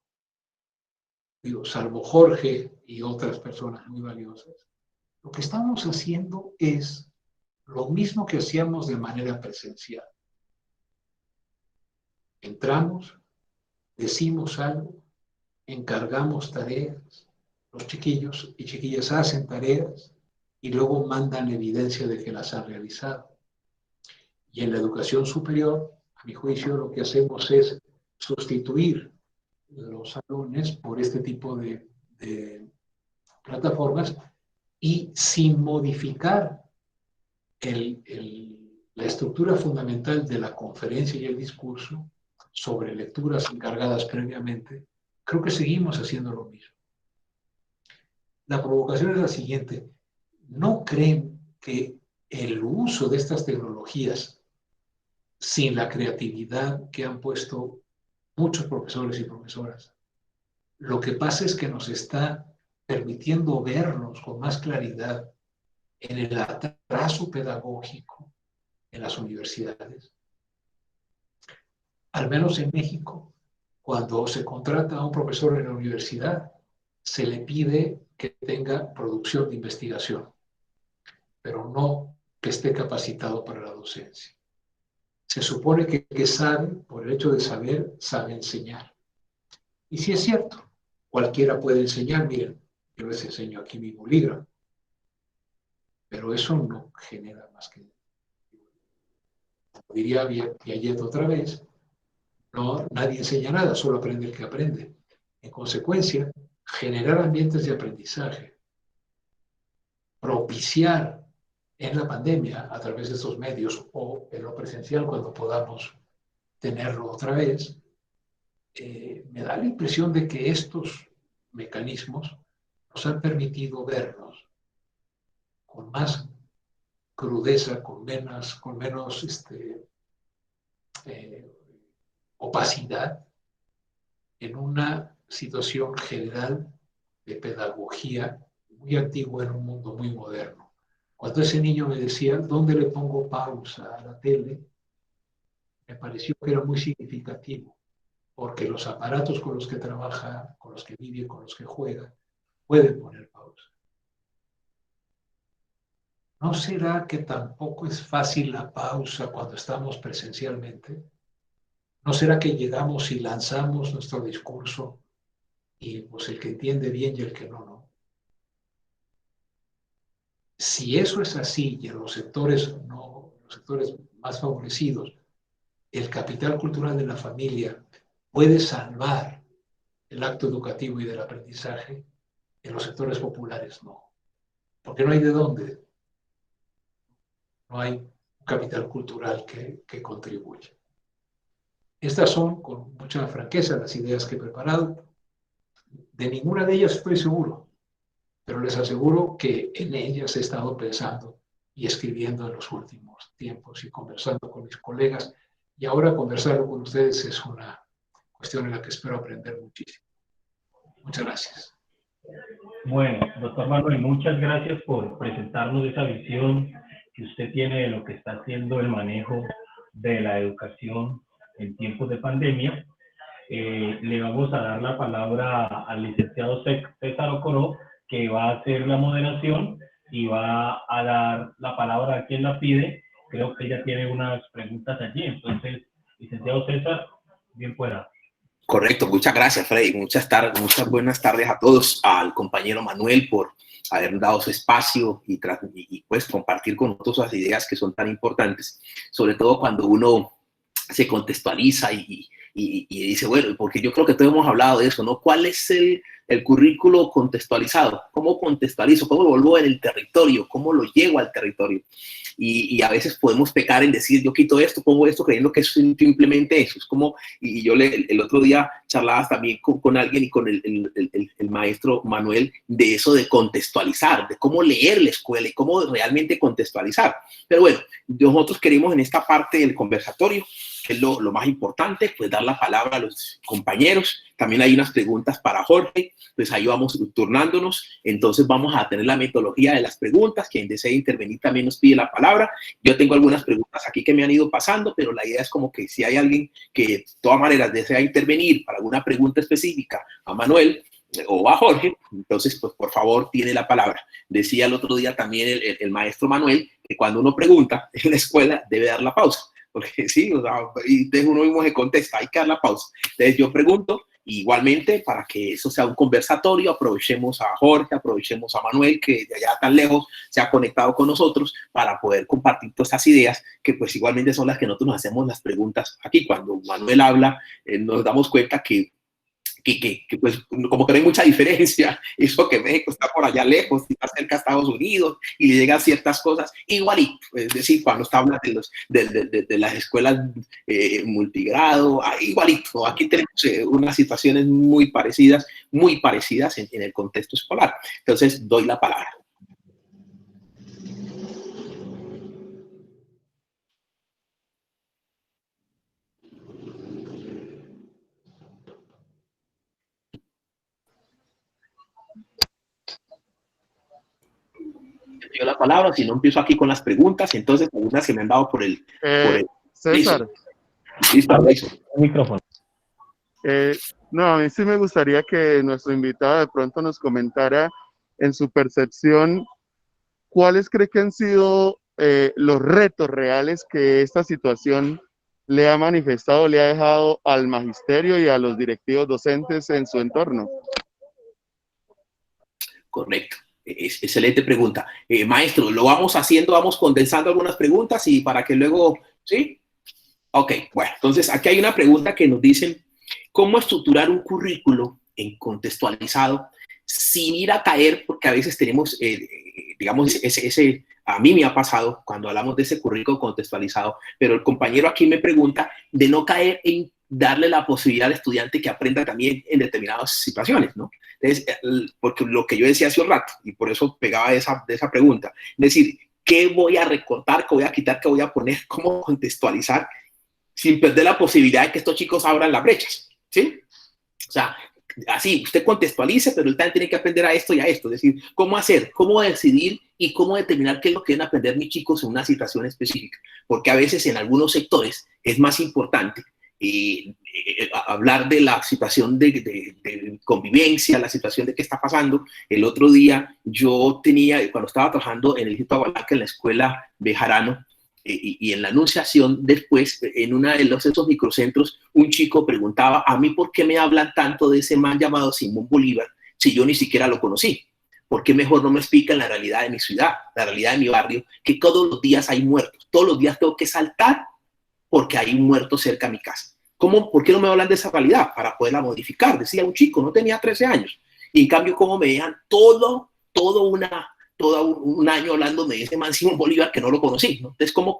digo, salvo Jorge y otras personas muy valiosas, lo que estamos haciendo es lo mismo que hacíamos de manera presencial. Entramos, decimos algo, encargamos tareas, los chiquillos y chiquillas hacen tareas y luego mandan evidencia de que las han realizado. Y en la educación superior, a mi juicio, lo que hacemos es sustituir los salones por este tipo de plataformas y sin modificar la estructura fundamental de la conferencia y el discurso sobre lecturas encargadas previamente, creo que seguimos haciendo lo mismo. La provocación es la siguiente. ¿No creen que el uso de estas tecnologías, sin la creatividad que han puesto muchos profesores y profesoras, lo que pasa es que nos está permitiendo vernos con más claridad en el atraso pedagógico en las universidades? Al menos en México, cuando se contrata a un profesor en la universidad, se le pide que tenga producción de investigación, pero no que esté capacitado para la docencia. Se supone que sabe, por el hecho de saber, sabe enseñar. Y sí es cierto, cualquiera puede enseñar. Miren, yo les enseño aquí mi bolígrafo, pero eso no genera más que, diría Piaget otra vez, no, nadie enseña nada, solo aprende el que aprende. En consecuencia, generar ambientes de aprendizaje, propiciar en la pandemia a través de estos medios o en lo presencial cuando podamos tenerlo otra vez, me da la impresión de que estos mecanismos nos han permitido vernos con más crudeza, con menos opacidad en una situación general de pedagogía muy antigua en un mundo muy moderno. Cuando ese niño me decía, ¿dónde le pongo pausa a la tele?, me pareció que era muy significativo, porque los aparatos con los que trabaja, con los que vive, con los que juega, pueden poner pausa. ¿No será que tampoco es fácil la pausa cuando estamos presencialmente? ¿No será que llegamos y lanzamos nuestro discurso y pues el que entiende bien y el que no, no? Si eso es así y en los sectores más favorecidos, el capital cultural de la familia puede salvar el acto educativo y del aprendizaje, en los sectores populares no. Porque no hay de dónde. No hay un capital cultural que contribuya. Estas son, con mucha franqueza, las ideas que he preparado. De ninguna de ellas estoy seguro, pero les aseguro que en ellas he estado pensando y escribiendo en los últimos tiempos y conversando con mis colegas. Y ahora conversarlo con ustedes es una cuestión en la que espero aprender muchísimo. Muchas gracias. Bueno, doctor Manuel, muchas gracias por presentarnos esa visión que usted tiene de lo que está haciendo el manejo de la educación en tiempos de pandemia. Le vamos a dar la palabra al licenciado César Ocoró, que va a hacer la moderación y va a dar la palabra a quien la pide. Creo que ella tiene unas preguntas allí. Entonces, licenciado César, bien pueda. Correcto, muchas gracias, Freddy. Muchas buenas tardes a todos, al compañero Manuel por haber dado su espacio y pues compartir con nosotros las ideas que son tan importantes, sobre todo cuando uno se contextualiza y dice, bueno, porque yo creo que todos hemos hablado de eso, ¿no? ¿Cuál es el currículo contextualizado? ¿Cómo contextualizo? ¿Cómo lo vuelvo en el territorio? ¿Cómo lo llevo al territorio? Y a veces podemos pecar en decir, yo quito esto, pongo esto, creyendo que es simplemente eso. Es como, y yo el otro día charlaba también con alguien y con el maestro Manuel de eso de contextualizar, de cómo leer la escuela y cómo realmente contextualizar. Pero bueno, nosotros queremos en esta parte del conversatorio, que es lo más importante, pues dar la palabra a los compañeros. También hay unas preguntas para Jorge, pues ahí vamos turnándonos. Entonces vamos a tener la metodología de las preguntas. Quien desee intervenir también nos pide la palabra. Yo tengo algunas preguntas aquí que me han ido pasando, pero la idea es como que si hay alguien que de todas maneras desea intervenir para alguna pregunta específica a Manuel o a Jorge, entonces pues por favor tiene la palabra. Decía el otro día también el maestro Manuel que cuando uno pregunta en la escuela debe dar la pausa. Porque sí, o sea, y entonces uno mismo se contesta, hay que dar la pausa. Entonces yo pregunto, igualmente, para que eso sea un conversatorio, aprovechemos a Jorge, aprovechemos a Manuel, que de allá tan lejos se ha conectado con nosotros, para poder compartir todas estas ideas, que pues igualmente son las que nosotros nos hacemos las preguntas aquí. Cuando Manuel habla, nos damos cuenta que pues como que no hay mucha diferencia, eso que México está por allá lejos, está cerca de Estados Unidos y le llegan ciertas cosas igualito, es decir, cuando está hablando de las escuelas multigrado, igualito, aquí tenemos unas situaciones muy parecidas en el contexto escolar. Entonces doy la palabra. Yo la palabra, si no empiezo aquí con las preguntas, entonces algunas que me han dado por el César. Listo. El micrófono. No, a mí sí me gustaría que nuestro invitado de pronto nos comentara en su percepción cuáles cree que han sido los retos reales que esta situación le ha manifestado, le ha dejado al magisterio y a los directivos docentes en su entorno. Correcto. Excelente pregunta. Maestro, lo vamos haciendo, vamos condensando algunas preguntas y para que luego, ¿sí? Ok, bueno, entonces aquí hay una pregunta que nos dicen, ¿cómo estructurar un currículo contextualizado sin ir a caer? Porque a veces tenemos, digamos, a mí me ha pasado cuando hablamos de ese currículo contextualizado, pero el compañero aquí me pregunta de no caer en darle la posibilidad al estudiante que aprenda también en determinadas situaciones, ¿no? Entonces, porque lo que yo decía hace un rato, y por eso pegaba de esa pregunta, es decir, ¿qué voy a recortar, qué voy a quitar, qué voy a poner, cómo contextualizar sin perder la posibilidad de que estos chicos abran las brechas, ¿sí? O sea, así, usted contextualice, pero él también tiene que aprender a esto y a esto, es decir, cómo hacer, cómo decidir y cómo determinar qué es lo que deben aprender mis chicos en una situación específica, porque a veces en algunos sectores es más importante hablar de la situación de convivencia, la situación de qué está pasando. El otro día yo tenía, cuando estaba trabajando en el Instituto Agualaca, en la escuela Bejarano, y en la anunciación después, en uno de esos microcentros, un chico preguntaba, a mí, ¿por qué me hablan tanto de ese man llamado Simón Bolívar si yo ni siquiera lo conocí? ¿Por qué mejor no me explican la realidad de mi ciudad, la realidad de mi barrio, que todos los días hay muertos, todos los días tengo que saltar porque hay un muerto cerca de mi casa? ¿Por qué no me hablan de esa realidad? Para poderla modificar. Decía un chico, no tenía 13 años. Y en cambio, ¿cómo me dejan todo un año hablando de ese man Simón Bolívar que no lo conocí, ¿no? Entonces, ¿cómo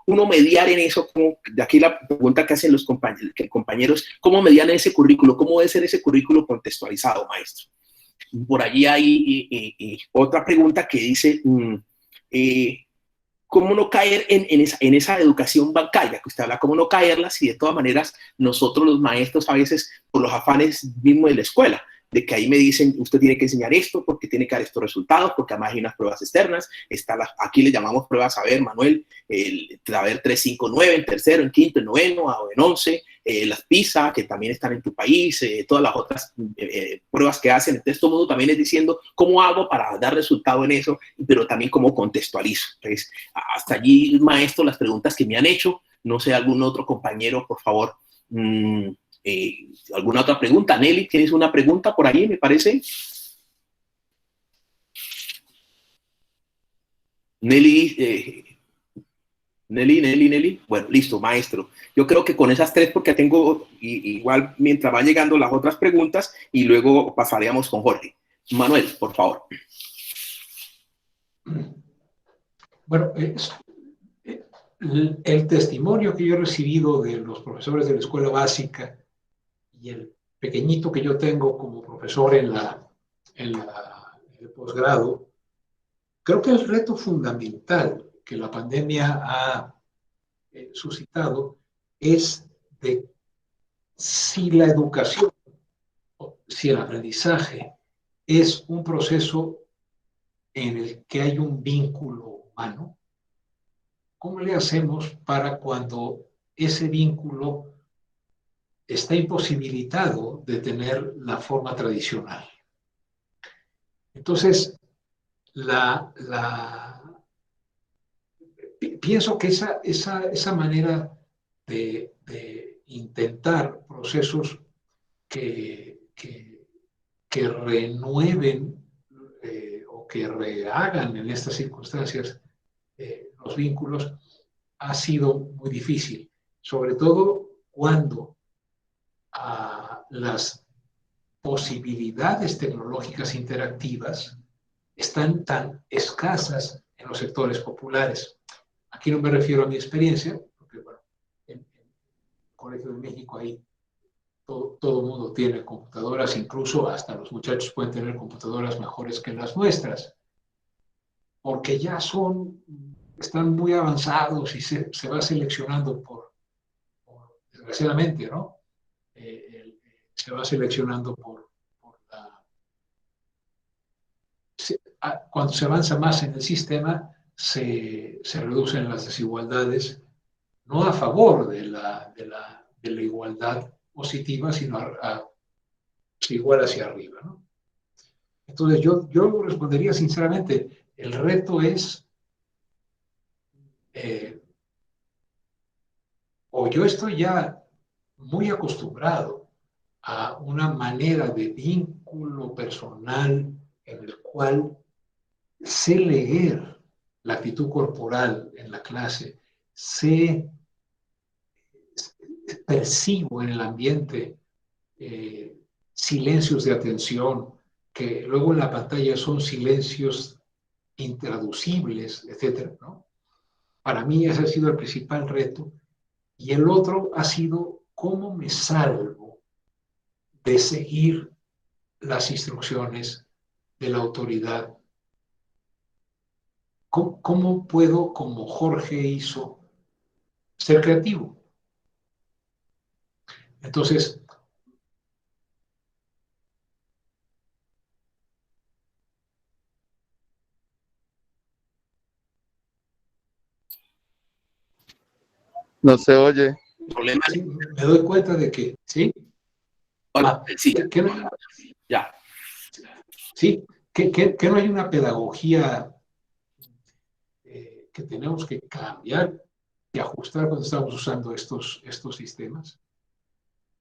uno mediar en eso? De aquí la pregunta que hacen los compañeros, ¿cómo mediar en ese currículo? ¿Cómo debe ser ese currículo contextualizado, maestro? Por allí hay otra pregunta que dice, ¿cómo no caer en esa educación bancaria que usted habla? ¿Cómo no caerla si de todas maneras nosotros los maestros a veces por los afanes mismos de la escuela de que ahí me dicen, usted tiene que enseñar esto porque tiene que dar estos resultados, porque además hay unas pruebas externas, aquí le llamamos pruebas saber, Manuel, el saber 3, 5, 9, en tercero, en quinto, en noveno, o en 11, las PISA, que también están en tu país, todas las otras pruebas que hacen. Entonces todo el mundo también es diciendo, ¿cómo hago para dar resultado en eso? Pero también cómo contextualizo. Entonces, hasta allí, maestro, las preguntas que me han hecho. No sé, algún otro compañero, por favor, ¿alguna otra pregunta? Nelly, ¿tienes una pregunta por ahí, me parece? Nelly, Nelly. Bueno, listo, maestro. Yo creo que con esas tres, porque tengo igual mientras van llegando las otras preguntas y luego pasaríamos con Jorge. Manuel, por favor. Bueno, el testimonio que yo he recibido de los profesores de la escuela básica y el pequeñito que yo tengo como profesor en el posgrado, creo que el reto fundamental que la pandemia ha suscitado es de si la educación, si el aprendizaje es un proceso en el que hay un vínculo humano, ¿cómo le hacemos para cuando ese vínculo está imposibilitado de tener la forma tradicional? Entonces, pienso que esa manera de intentar procesos que renueven o que rehagan en estas circunstancias los vínculos ha sido muy difícil, sobre todo cuando las posibilidades tecnológicas interactivas están tan escasas en los sectores populares. Aquí no me refiero a mi experiencia, porque bueno, en el Colegio de México ahí todo el mundo tiene computadoras, incluso hasta los muchachos pueden tener computadoras mejores que las nuestras, porque ya están muy avanzados y se va seleccionando desgraciadamente, ¿no? Se va seleccionando cuando se avanza más en el sistema, se reducen las desigualdades, no a favor de la igualdad positiva, sino igual hacia arriba, ¿no? Entonces yo respondería sinceramente, el reto es o yo estoy ya muy acostumbrado a una manera de vínculo personal en el cual sé leer la actitud corporal en la clase, percibo en el ambiente silencios de atención, que luego en la pantalla son silencios intraducibles, etcétera, ¿no? Para mí ese ha sido el principal reto. Y el otro ha sido cómo me salvo de seguir las instrucciones de la autoridad. ¿Cómo puedo, como Jorge hizo, ser creativo? Entonces, No se oye. sí, me doy cuenta de que, ¿sí? Hola, sí, ya. Sí, que no hay una pedagogía que tenemos que cambiar y ajustar cuando estamos usando estos sistemas.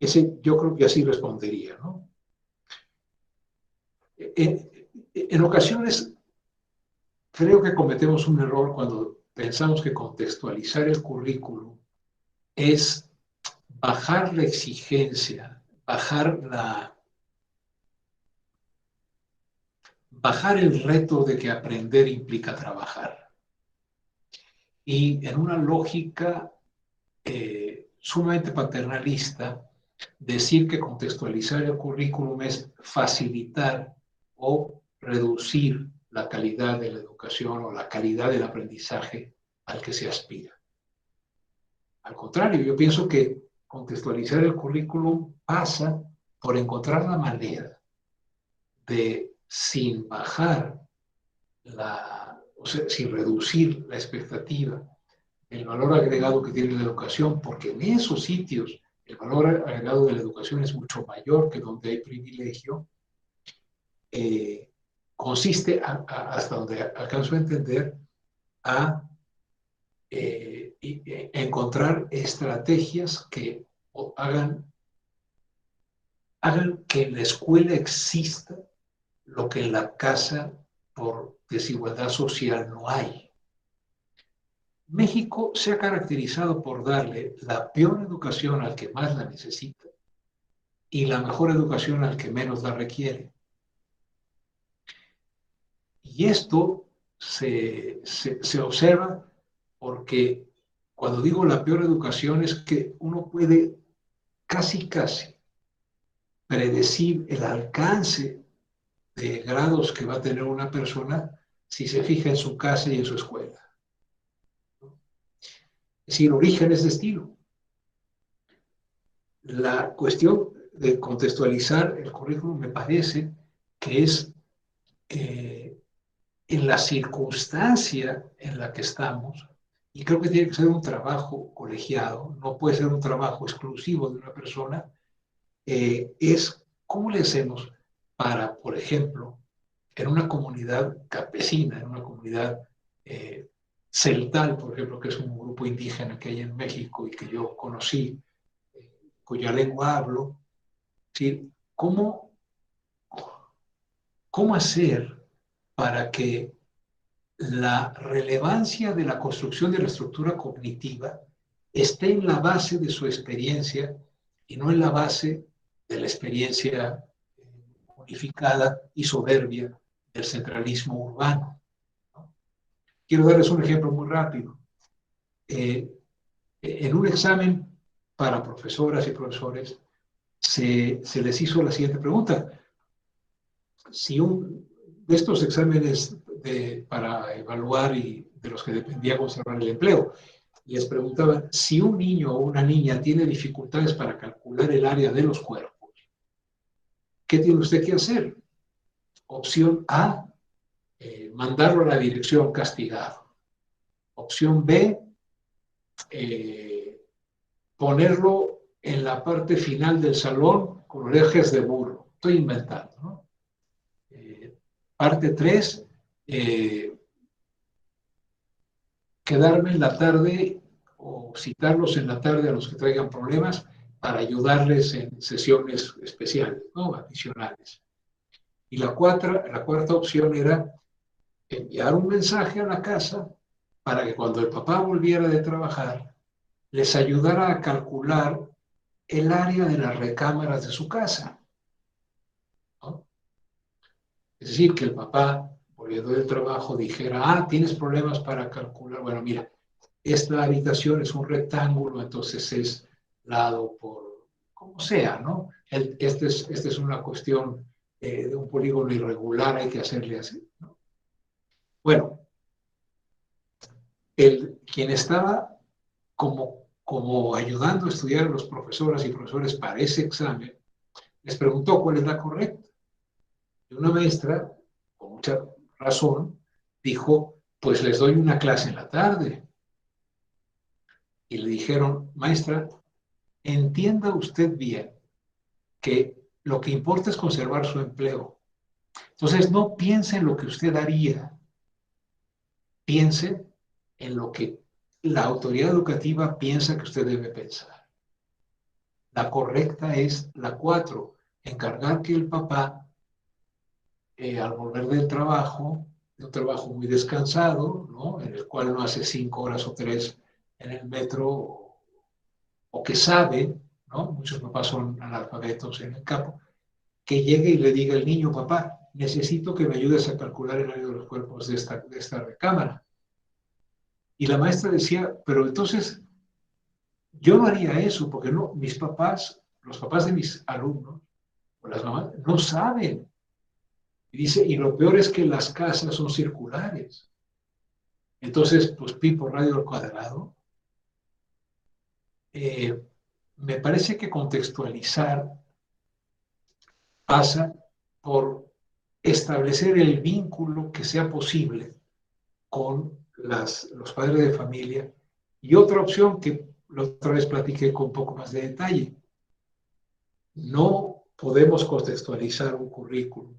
Yo creo que así respondería, ¿no? En ocasiones creo que cometemos un error cuando pensamos que contextualizar el currículum es bajar la exigencia, bajar el reto de que aprender implica trabajar. Y en una lógica sumamente paternalista, decir que contextualizar el currículum es facilitar o reducir la calidad de la educación o la calidad del aprendizaje al que se aspira. Al contrario, yo pienso que contextualizar el currículum pasa por encontrar la manera de, sin bajar o sea, sin reducir la expectativa, el valor agregado que tiene la educación, porque en esos sitios el valor agregado de la educación es mucho mayor que donde hay privilegio, consiste, hasta donde alcanzo a entender, a encontrar estrategias que hagan que en la escuela exista lo que en la casa por desigualdad social no hay. México se ha caracterizado por darle la peor educación al que más la necesita y la mejor educación al que menos la requiere. Y esto se observa porque cuando digo la peor educación es que uno puede casi predecir el alcance de grados que va a tener una persona si se fija en su casa y en su escuela. Es decir, orígenes de estilo. La cuestión de contextualizar el currículum me parece que es en la circunstancia en la que estamos, y creo que tiene que ser un trabajo colegiado, no puede ser un trabajo exclusivo de una persona, es cómo le hacemos para, por ejemplo, en una comunidad campesina, en una comunidad celtal, por ejemplo, que es un grupo indígena que hay en México y que yo conocí, cuya lengua hablo, ¿sí? ¿Cómo hacer para que la relevancia de la construcción de la estructura cognitiva esté en la base de su experiencia y no en la base de la experiencia unificada y soberbia del centralismo urbano? Quiero darles un ejemplo muy rápido. En un examen para profesoras y profesores se les hizo la siguiente pregunta. Si de estos exámenes para evaluar y de los que dependía conservar el empleo, les preguntaban si un niño o una niña tiene dificultades para calcular el área de los cuerpos, ¿qué tiene usted que hacer? Opción A, mandarlo a la dirección castigado. Opción B, ponerlo en la parte final del salón con orejas de burro. Estoy inventando, ¿no? Parte 3, quedarme en la tarde o citarlos en la tarde a los que traigan problemas para ayudarles en sesiones especiales, ¿no? Adicionales. Y la cuarta opción era enviar un mensaje a la casa para que cuando el papá volviera de trabajar, les ayudara a calcular el área de las recámaras de su casa, ¿no? Es decir, que el papá, volviendo del trabajo, dijera, tienes problemas para calcular. Bueno, mira, esta habitación es un rectángulo, entonces es lado por, como sea, ¿no? Esta es una cuestión de un polígono irregular, hay que hacerle así, ¿no? Bueno, quien estaba como ayudando a estudiar a los profesoras y profesores para ese examen, les preguntó cuál es la correcta. Y una maestra, con mucha razón, dijo, pues les doy una clase en la tarde. Y le dijeron, maestra, entienda usted bien que lo que importa es conservar su empleo. Entonces, no piense en lo que usted haría, piense en lo que la autoridad educativa piensa que usted debe pensar. La correcta es la 4, encargar que el papá, al volver del trabajo, de un trabajo muy descansado, ¿no? En el cual no hace 5 horas o 3 en el metro, o que sabe, ¿no? Muchos papás son analfabetos en el campo, que llegue y le diga al niño, papá, necesito que me ayudes a calcular el área de los cuerpos de esta recámara. Y la maestra decía, pero entonces yo no haría eso, porque no, mis papás, los papás de mis alumnos, o las mamás, no saben. Y dice, y lo peor es que las casas son circulares. Entonces, pues pi por radio al cuadrado. Me parece que contextualizar pasa por establecer el vínculo que sea posible con los padres de familia. Y otra opción que la otra vez platiqué con un poco más de detalle. No podemos contextualizar un currículum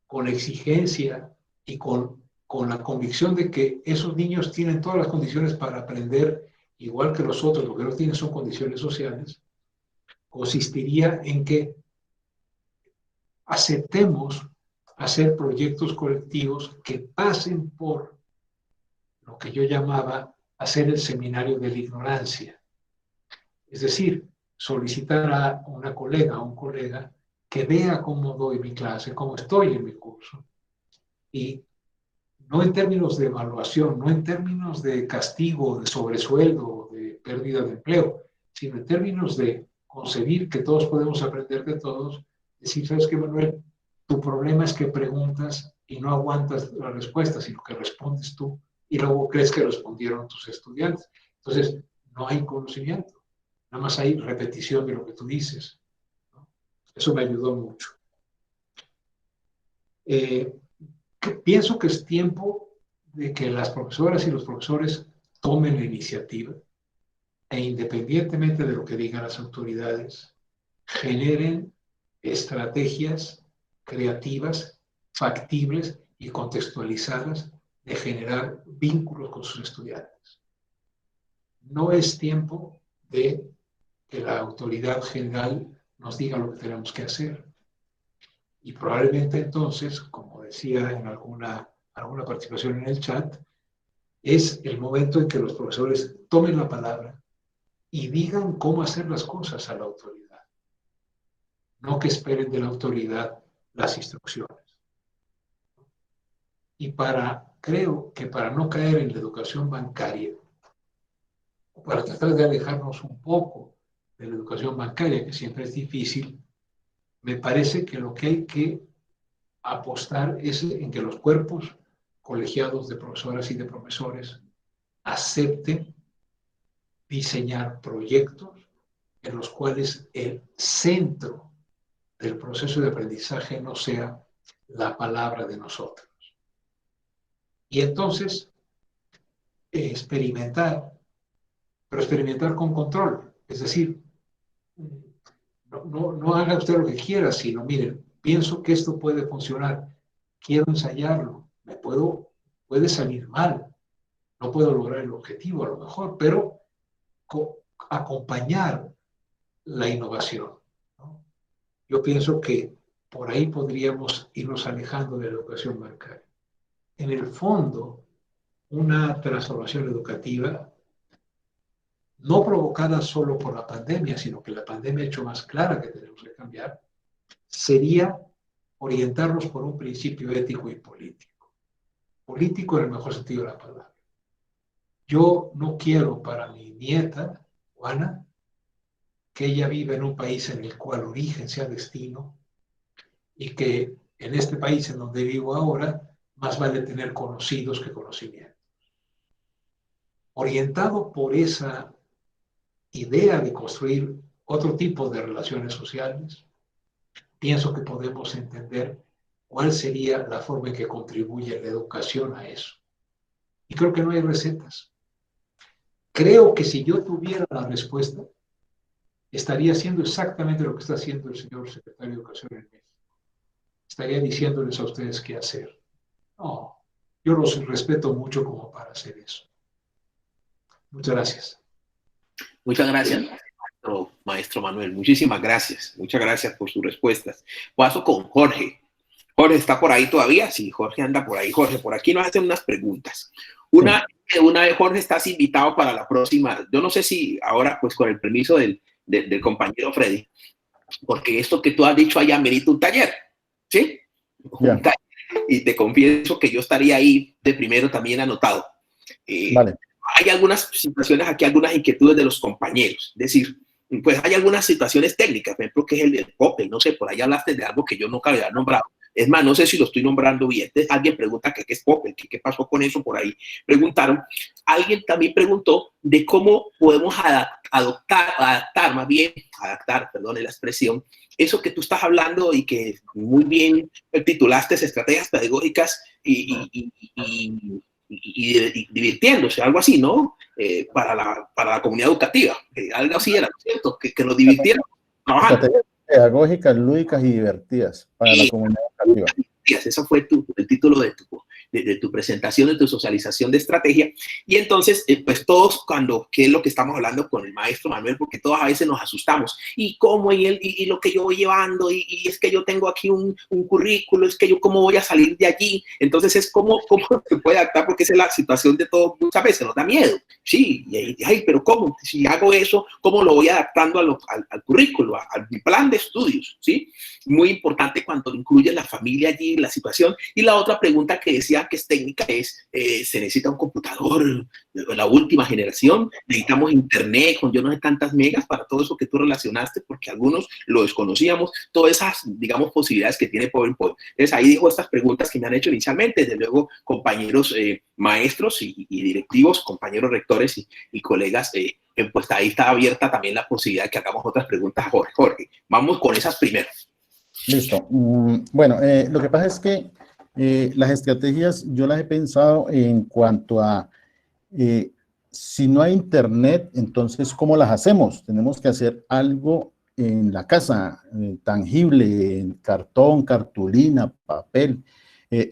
con exigencia y con la convicción de que esos niños tienen todas las condiciones para aprender igual que los otros, lo que no tienen son condiciones sociales. Consistiría en que aceptemos hacer proyectos colectivos que pasen por lo que yo llamaba hacer el seminario de la ignorancia. Es decir, solicitar a una colega, a un colega, que vea cómo doy mi clase, cómo estoy en mi curso. Y no en términos de evaluación, no en términos de castigo, de sobresueldo, de pérdida de empleo, sino en términos de concebir que todos podemos aprender de todos. Decir, ¿sabes qué, Manuel? Tu problema es que preguntas y no aguantas la respuesta, sino que respondes tú y luego crees que respondieron tus estudiantes. Entonces, no hay conocimiento, nada más hay repetición de lo que tú dices, ¿no? Eso me ayudó mucho. Pienso que es tiempo de que las profesoras y los profesores tomen la iniciativa e independientemente de lo que digan las autoridades, generen estrategias creativas, factibles y contextualizadas de generar vínculos con sus estudiantes. No es tiempo de que la autoridad general nos diga lo que tenemos que hacer. Y probablemente entonces, como decía en alguna participación en el chat, es el momento en que los profesores tomen la palabra y digan cómo hacer las cosas a la autoridad. No que esperen de la autoridad las instrucciones. Y creo que para no caer en la educación bancaria, para tratar de alejarnos un poco de la educación bancaria, que siempre es difícil, me parece que lo que hay que apostar es en que los cuerpos colegiados de profesoras y de profesores acepten diseñar proyectos en los cuales el centro del proceso de aprendizaje no sea la palabra de nosotros. Y entonces, experimentar, pero experimentar con control. Es decir, no haga usted lo que quiera, sino, miren, pienso que esto puede funcionar, quiero ensayarlo, puede salir mal, no puedo lograr el objetivo a lo mejor, pero acompañar la innovación, ¿no? Yo pienso que por ahí podríamos irnos alejando de la educación bancaria. En el fondo, una transformación educativa no provocada solo por la pandemia, sino que la pandemia ha hecho más clara que tenemos que cambiar, sería orientarnos por un principio ético y político. Político en el mejor sentido de la palabra. Yo no quiero para mi nieta, Juana, que ella viva en un país en el cual origen sea destino y que en este país en donde vivo ahora, más vale tener conocidos que conocimientos. Orientado por esa idea de construir otro tipo de relaciones sociales, pienso que podemos entender cuál sería la forma en que contribuye la educación a eso. Y creo que no hay recetas. Creo que si yo tuviera la respuesta, estaría haciendo exactamente lo que está haciendo el señor secretario de Educación en México. Estaría diciéndoles a ustedes qué hacer. No, yo los respeto mucho como para hacer eso. Muchas gracias. Muchas gracias, maestro Manuel. Muchísimas gracias. Muchas gracias por sus respuestas. Paso con Jorge. Jorge, ¿está por ahí todavía? Sí, Jorge anda por ahí. Jorge, por aquí nos hacen unas preguntas. Una vez, Jorge, estás invitado para la próxima. Yo no sé si ahora, pues con el permiso del compañero Freddy, porque esto que tú has dicho allá merita un taller, ¿sí? Yeah. Un taller. Y te confieso que yo estaría ahí de primero también anotado. Vale. Hay algunas situaciones aquí, algunas inquietudes de los compañeros. Es decir, pues hay algunas situaciones técnicas, por ejemplo, que es el del Popel, no sé, por ahí hablaste de algo que yo nunca había nombrado, Es más, no sé si lo estoy nombrando bien. Entonces, alguien pregunta que qué es Popplet, que qué pasó con eso por ahí. Preguntaron. Alguien también preguntó de cómo podemos adaptar, perdón la expresión, eso que tú estás hablando y que muy bien titulaste estrategias pedagógicas y divirtiéndose, algo así, ¿no? Para la comunidad educativa. Algo así era, ¿cierto? Que nos divirtieran trabajando. Estrategias pedagógicas, lúdicas y divertidas para la comunidad educativa. Eso fue el título de tu presentación, de tu socialización de estrategia. Y entonces, pues todos ¿qué es lo que estamos hablando con el maestro Manuel? Porque todos a veces nos asustamos. ¿Y cómo? Y lo que yo voy llevando, y es que yo tengo aquí un currículo, es que yo cómo voy a salir de allí. Entonces es cómo se puede adaptar, porque esa es la situación de todos, muchas veces nos da miedo. Sí, pero ¿cómo? Si hago eso, ¿cómo lo voy adaptando al currículo, al plan de estudios? ¿Sí? Muy importante cuando incluye la familia allí, la situación. Y la otra pregunta que decía que es técnica es, ¿se necesita un computador de la última generación? ¿Necesitamos internet con yo no sé tantas megas para todo eso que tú relacionaste? Porque algunos lo desconocíamos, todas esas, digamos, posibilidades que tiene PowerPoint. Entonces ahí dijo estas preguntas que me han hecho inicialmente, desde luego compañeros maestros y directivos, compañeros rectores y colegas, pues ahí está abierta también la posibilidad de que hagamos otras preguntas. Jorge, vamos con esas primero. Listo. Bueno, lo que pasa es que las estrategias yo las he pensado en cuanto a si no hay internet, entonces ¿cómo las hacemos? Tenemos que hacer algo en la casa, tangible, en cartón, cartulina, papel,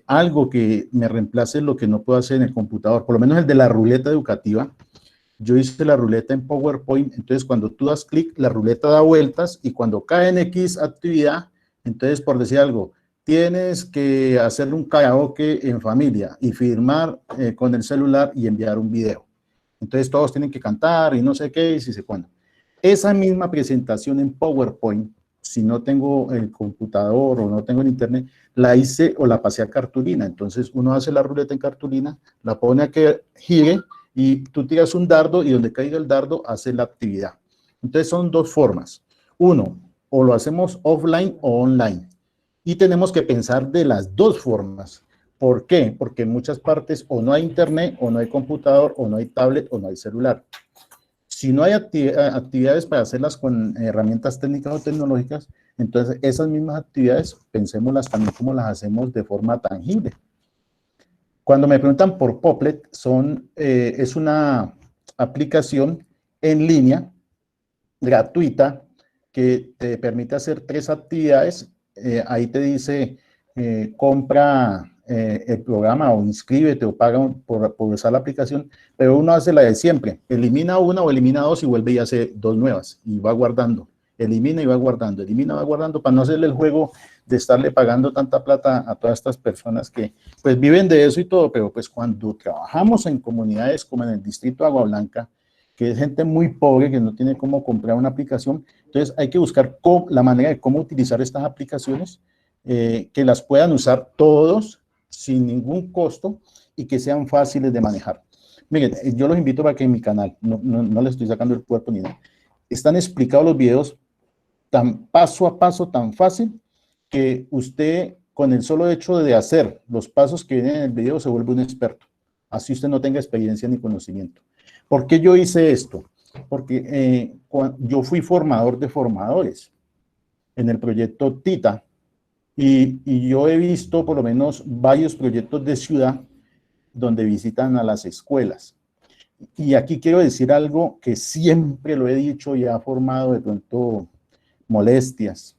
algo que me reemplace lo que no puedo hacer en el computador, por lo menos el de la ruleta educativa. Yo hice la ruleta en PowerPoint, entonces cuando tú das clic, la ruleta da vueltas y cuando cae en X actividad, entonces, por decir algo, tienes que hacerle un karaoke en familia y firmar con el celular y enviar un video. Entonces, todos tienen que cantar y no sé qué, y si sé cuándo. Esa misma presentación en PowerPoint, si no tengo el computador o no tengo el internet, la hice o la pasé a cartulina. Entonces, uno hace la ruleta en cartulina, la pone a que gire y tú tiras un dardo y donde caiga el dardo, hace la actividad. Entonces, son dos formas. Uno, o lo hacemos offline o online. Y tenemos que pensar de las dos formas. ¿Por qué? Porque en muchas partes o no hay internet, o no hay computador, o no hay tablet, o no hay celular. Si no hay actividades para hacerlas con herramientas técnicas o tecnológicas, entonces esas mismas actividades, pensémoslas también como las hacemos de forma tangible. Cuando me preguntan por Popplet, es una aplicación en línea, gratuita, que te permite hacer 3 actividades. Ahí te dice, compra el programa o inscríbete o paga por usar la aplicación, pero uno hace la de siempre, elimina una o elimina 2 y vuelve y hace 2 nuevas y va guardando, elimina y va guardando, elimina y va guardando, para no hacerle el juego de estarle pagando tanta plata a todas estas personas que pues viven de eso y todo, pero pues cuando trabajamos en comunidades como en el distrito de Agua Blanca, que es gente muy pobre que no tiene cómo comprar una aplicación, entonces hay que buscar la manera de cómo utilizar estas aplicaciones, que las puedan usar todos sin ningún costo y que sean fáciles de manejar. Miren, yo los invito para que en mi canal, no les estoy sacando el cuerpo ni nada, están explicados los videos tan paso a paso, tan fácil, que usted con el solo hecho de hacer los pasos que vienen en el video se vuelve un experto, así usted no tenga experiencia ni conocimiento. ¿Por qué yo hice esto? Porque yo fui formador de formadores en el proyecto TITA y yo he visto por lo menos varios proyectos de ciudad donde visitan a las escuelas. Y aquí quiero decir algo que siempre lo he dicho y ha formado de pronto molestias,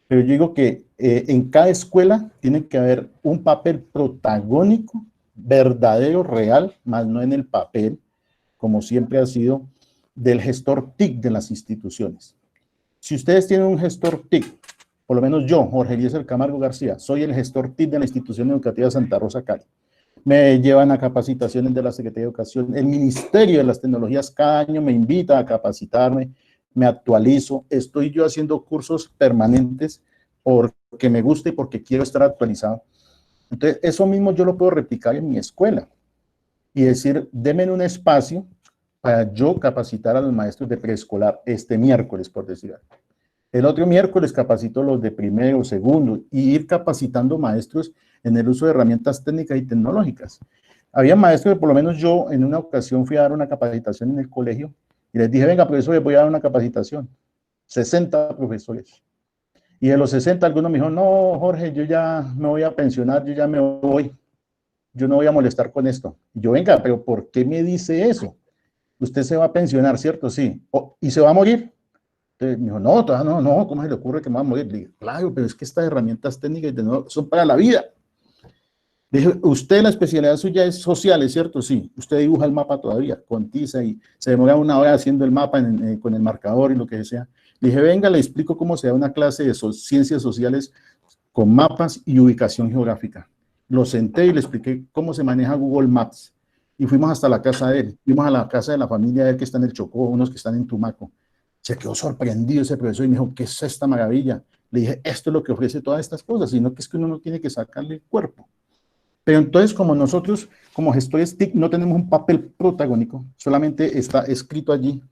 pero yo digo que en cada escuela tiene que haber un papel protagónico, verdadero, real, más no en el papel, como siempre ha sido, del gestor TIC de las instituciones. Si ustedes tienen un gestor TIC, por lo menos yo, Jorge Eliezer Camargo García, soy el gestor TIC de la institución educativa Santa Rosa Cali. Me llevan a capacitaciones de la Secretaría de Educación, el Ministerio de las Tecnologías cada año me invita a capacitarme, me actualizo, estoy yo haciendo cursos permanentes porque me gusta y porque quiero estar actualizado. Entonces, eso mismo yo lo puedo replicar en mi escuela y decir, denme un espacio para yo capacitar a los maestros de preescolar este miércoles, por decir algo. El otro miércoles capacito los de primero, segundo, y ir capacitando maestros en el uso de herramientas técnicas y tecnológicas. Había maestros que por lo menos yo en una ocasión fui a dar una capacitación en el colegio y les dije, venga, profesor, les voy a dar una capacitación. 60 profesores. Y de los 60, algunos me dijeron, no, Jorge, yo ya me voy a pensionar, yo ya me voy. Yo no voy a molestar con esto. Y yo, venga, pero ¿por qué me dice eso? Usted se va a pensionar, ¿cierto? Sí. ¿Y se va a morir? Entonces me dijo, no, todavía no, no, ¿cómo se le ocurre que me va a morir? Le dije, claro, pero es que estas herramientas técnicas son para la vida. Le dije, usted, la especialidad suya es sociales, ¿cierto? Sí. Usted dibuja el mapa todavía, con tiza, y se demora una hora haciendo el mapa con el marcador y lo que sea. Le dije, venga, le explico cómo se da una clase de ciencias sociales con mapas y ubicación geográfica. Lo senté y le expliqué cómo se maneja Google Maps. Y fuimos hasta la casa de él. Fuimos a la casa de la familia de él que está en el Chocó, unos que están en Tumaco. Se quedó sorprendido ese profesor y me dijo, ¿qué es esta maravilla? Le dije, esto es lo que ofrece todas estas cosas, sino que es que uno no tiene que sacarle el cuerpo. Pero entonces, como nosotros, como gestores TIC, no tenemos un papel protagónico, solamente está escrito allí,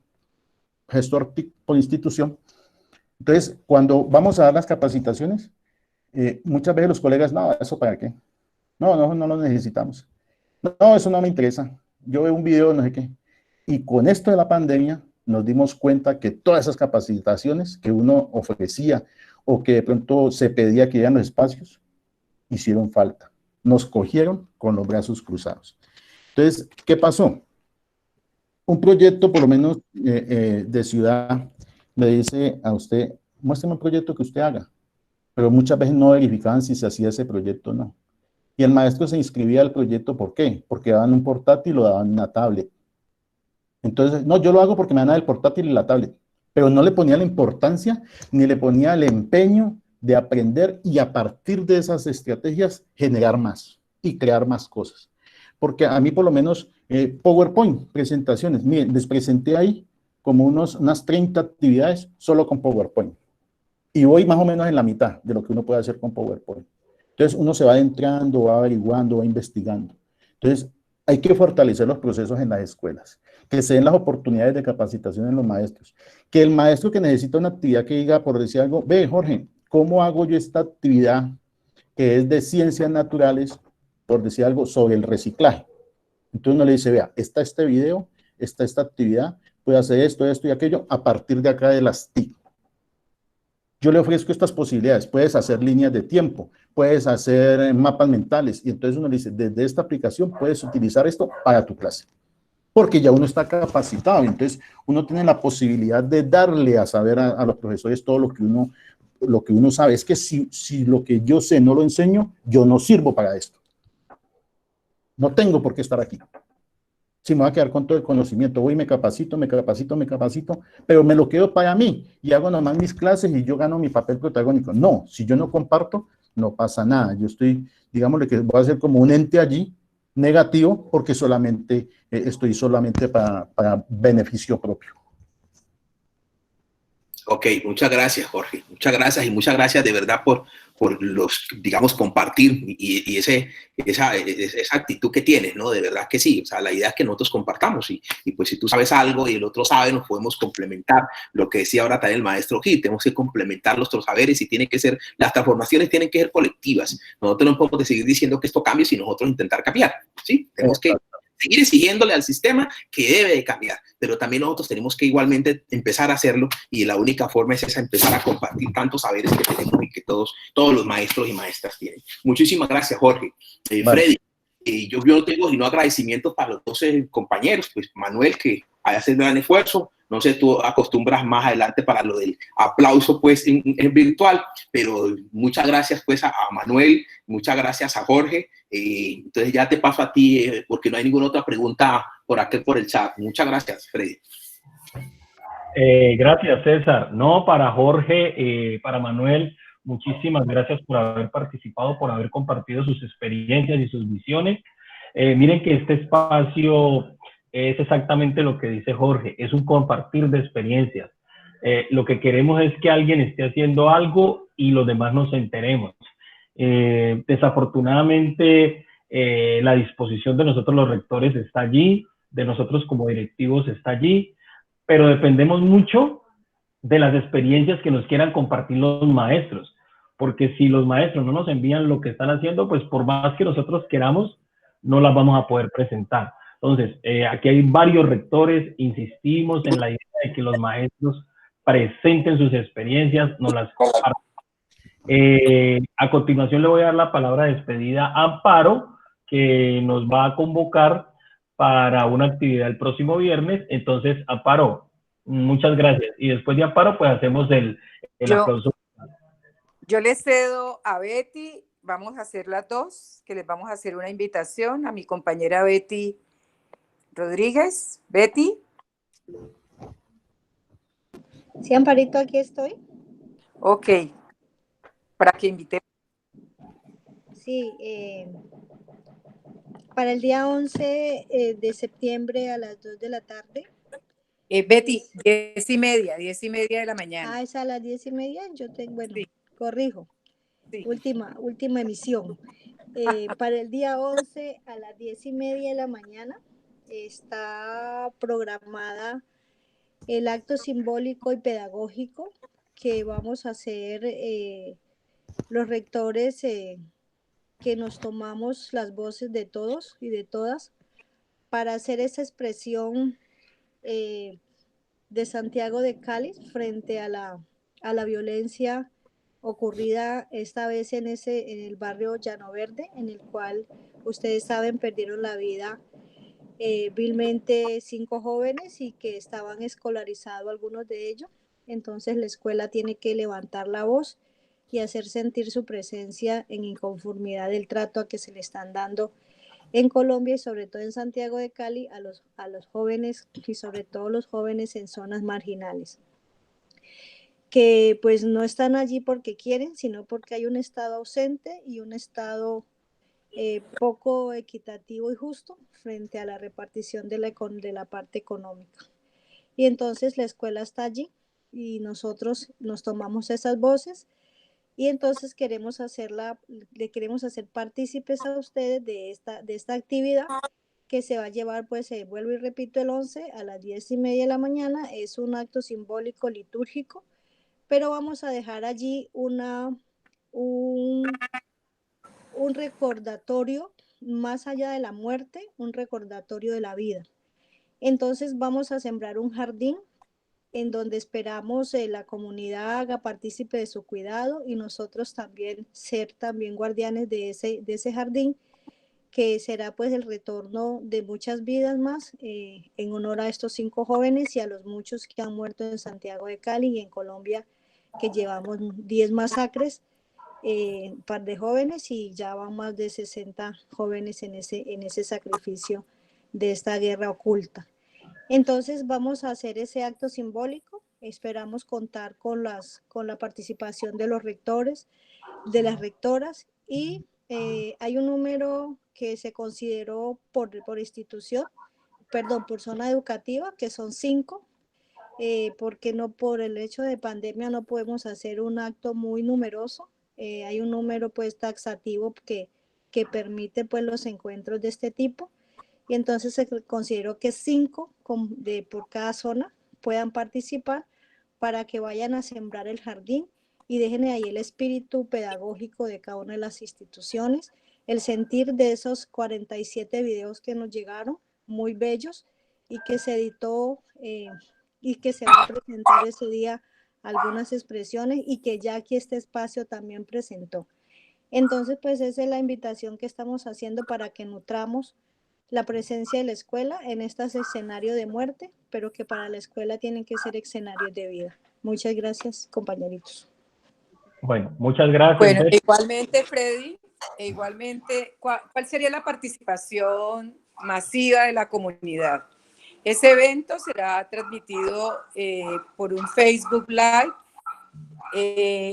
gestor TIC por institución. Entonces, cuando vamos a dar las capacitaciones, muchas veces los colegas, no, ¿eso para qué? No, no lo necesitamos. No, eso no me interesa. Yo veo un video, no sé qué. Y con esto de la pandemia, nos dimos cuenta que todas esas capacitaciones que uno ofrecía o que de pronto se pedía que dieran los espacios, hicieron falta. Nos cogieron con los brazos cruzados. Entonces, ¿qué pasó? Un proyecto, por lo menos de ciudad, le dice a usted, muéstrame un proyecto que usted haga. Pero muchas veces no verificaban si se hacía ese proyecto o no. Y el maestro se inscribía al proyecto, ¿por qué? Porque daban un portátil o daban una tablet. Entonces, no, yo lo hago porque me dan el portátil y la tablet. Pero no le ponía la importancia ni le ponía el empeño de aprender y a partir de esas estrategias generar más y crear más cosas. Porque a mí por lo menos PowerPoint, presentaciones, miren, les presenté ahí como unas 30 actividades solo con PowerPoint. Y voy más o menos en la mitad de lo que uno puede hacer con PowerPoint. Entonces uno se va adentrando, va averiguando, va investigando. Entonces hay que fortalecer los procesos en las escuelas, que se den las oportunidades de capacitación en los maestros, que el maestro que necesita una actividad que diga, por decir algo, ve Jorge, ¿cómo hago yo esta actividad que es de ciencias naturales, por decir algo, sobre el reciclaje? Entonces uno le dice, vea, está este video, está esta actividad, puede hacer esto, esto y aquello, a partir de acá de las TIC. Yo le ofrezco estas posibilidades, puedes hacer líneas de tiempo, puedes hacer mapas mentales, y entonces uno le dice, desde esta aplicación puedes utilizar esto para tu clase, porque ya uno está capacitado, entonces uno tiene la posibilidad de darle a saber a los profesores todo lo que uno sabe. Es que si lo que yo sé no lo enseño, yo no sirvo para esto. No tengo por qué estar aquí. Si me voy a quedar con todo el conocimiento, voy y me capacito, pero me lo quedo para mí y hago nomás mis clases y yo gano mi papel protagónico. No, si yo no comparto, no pasa nada. Yo estoy, digámosle que voy a ser como un ente allí negativo porque solamente estoy solamente para beneficio propio. Ok, muchas gracias, Jorge. Muchas gracias y muchas gracias de verdad por digamos, compartir y esa actitud que tienes, ¿no? De verdad que sí. O sea, la idea es que nosotros compartamos y pues si tú sabes algo y el otro sabe, nos podemos complementar. Lo que decía ahora también el maestro Gil, tenemos que complementar nuestros saberes y tiene que ser, las transformaciones tienen que ser colectivas. Nosotros no podemos seguir diciendo que esto cambie sin nosotros intentar cambiar, ¿sí? Tenemos que seguir exigiéndole al sistema que debe de cambiar, pero también nosotros tenemos que igualmente empezar a hacerlo y la única forma es esa, empezar a compartir tantos saberes que tenemos y que todos los maestros y maestras tienen. Muchísimas gracias, Jorge. Freddy, yo no tengo sino agradecimientos para los 12 compañeros, pues Manuel, que hace un gran esfuerzo. No sé, tú acostumbras más adelante para lo del aplauso, pues, en virtual, pero muchas gracias, pues, a Manuel, muchas gracias a Jorge. Entonces ya te paso a ti, porque no hay ninguna otra pregunta por aquí, por el chat. Muchas gracias, Freddy. Gracias, César. No, para Jorge, para Manuel, muchísimas gracias por haber participado, por haber compartido sus experiencias y sus visiones. Miren que este espacio es exactamente lo que dice Jorge, es un compartir de experiencias. Lo que queremos es que alguien esté haciendo algo y los demás nos enteremos. Desafortunadamente, la disposición de nosotros los rectores está allí, de nosotros como directivos está allí, pero dependemos mucho de las experiencias que nos quieran compartir los maestros, porque si los maestros no nos envían lo que están haciendo, pues por más que nosotros queramos, no las vamos a poder presentar. Entonces, aquí hay varios rectores, insistimos en la idea de que los maestros presenten sus experiencias, nos las compartan. A continuación le voy a dar la palabra de despedida a Amparo, que nos va a convocar para una actividad el próximo viernes. Entonces, Amparo, muchas gracias. Y después de Amparo, pues hacemos el aplauso. Yo le cedo a Betty, vamos a hacer las dos, que les vamos a hacer una invitación a mi compañera Betty Rodríguez. Betty. Sí, Amparito, aquí estoy. Ok, para que invite. Sí, para el día 11 de septiembre a las 2 de la tarde. Betty, 10:30 de la mañana. Ah, es a las 10:30, yo tengo, bueno, Sí. Corrijo, Sí. última emisión. Para el día 11 a las 10:30 de la mañana está programada el acto simbólico y pedagógico que vamos a hacer los rectores que nos tomamos las voces de todos y de todas para hacer esa expresión de Santiago de Cali frente a la violencia ocurrida esta vez en el barrio Llano Verde, en el cual ustedes saben perdieron la vida vilmente 5 jóvenes y que estaban escolarizados algunos de ellos. Entonces la escuela tiene que levantar la voz y hacer sentir su presencia en inconformidad del trato a que se le están dando en Colombia y sobre todo en Santiago de Cali a los jóvenes y sobre todo los jóvenes en zonas marginales, que pues no están allí porque quieren, sino porque hay un Estado ausente y un Estado poco equitativo y justo frente a la repartición de la parte económica. Y entonces la escuela está allí y nosotros nos tomamos esas voces y entonces le queremos hacer partícipes a ustedes de esta actividad que se va a llevar, pues vuelvo y repito, el 11 a las 10:30 de la mañana. Es un acto simbólico litúrgico, pero vamos a dejar allí un recordatorio más allá de la muerte, un recordatorio de la vida. Entonces vamos a sembrar un jardín en donde esperamos la comunidad haga partícipe de su cuidado y nosotros también ser también guardianes de ese jardín, que será pues el retorno de muchas vidas más en honor a estos 5 jóvenes y a los muchos que han muerto en Santiago de Cali y en Colombia, que llevamos 10 masacres, par de jóvenes y ya van más de 60 jóvenes en ese sacrificio de esta guerra oculta. Entonces vamos a hacer ese acto simbólico, esperamos contar con la participación de los rectores, de las rectoras y hay un número que se consideró por institución, por zona educativa, que son 5, porque no, por el hecho de pandemia no podemos hacer un acto muy numeroso. Hay un número pues taxativo que permite pues los encuentros de este tipo y entonces se consideró que 5 por cada zona puedan participar para que vayan a sembrar el jardín y dejen ahí el espíritu pedagógico de cada una de las instituciones, el sentir de esos 47 videos que nos llegaron, muy bellos, y que se editó y que se va a presentar ese día algunas expresiones y que ya aquí este espacio también presentó. Entonces, pues esa es la invitación que estamos haciendo para que nutramos la presencia de la escuela en estos escenarios de muerte, pero que para la escuela tienen que ser escenarios de vida. Muchas gracias, compañeritos. Bueno, muchas gracias. Bueno, igualmente, Freddy, ¿cuál sería la participación masiva de la comunidad? Ese evento será transmitido por un Facebook Live.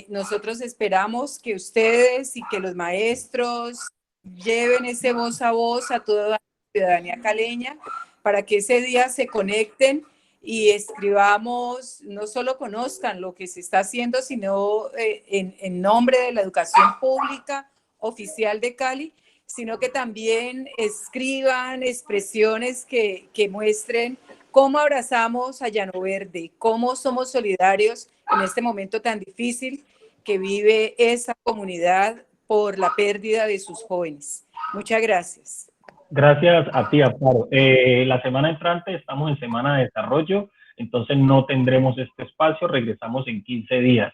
Nosotros esperamos que ustedes y que los maestros lleven ese voz a voz a toda la ciudadanía caleña para que ese día se conecten y escribamos, no solo conozcan lo que se está haciendo, sino en nombre de la educación pública oficial de Cali, sino que también escriban expresiones que muestren cómo abrazamos a Llano Verde, cómo somos solidarios en este momento tan difícil que vive esa comunidad por la pérdida de sus jóvenes. Muchas gracias. Gracias a ti, Amparo. La semana entrante estamos en Semana de Desarrollo, entonces no tendremos este espacio, regresamos en 15 días.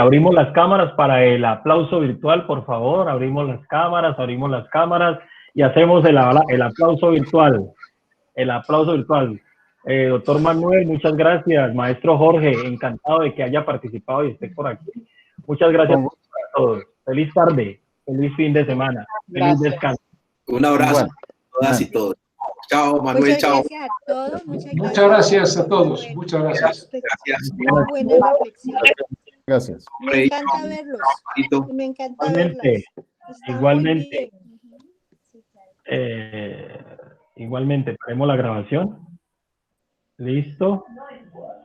Abrimos las cámaras para el aplauso virtual, por favor, abrimos las cámaras y hacemos el aplauso virtual. El aplauso virtual. Doctor Manuel, muchas gracias. Maestro Jorge, encantado de que haya participado y esté por aquí. Muchas gracias a todos. Feliz tarde, feliz fin de semana, feliz descanso. Un abrazo Bueno. a todas y todos. Chao, Manuel, Muchas chao. gracias a todos. Muchas gracias a todos. Muchas gracias. Gracias. Una buena reflexión. Gracias. Me encanta verlos. Me encanta Igualmente, verlas. Está muy igualmente. bien. Igualmente, paremos la grabación. Listo.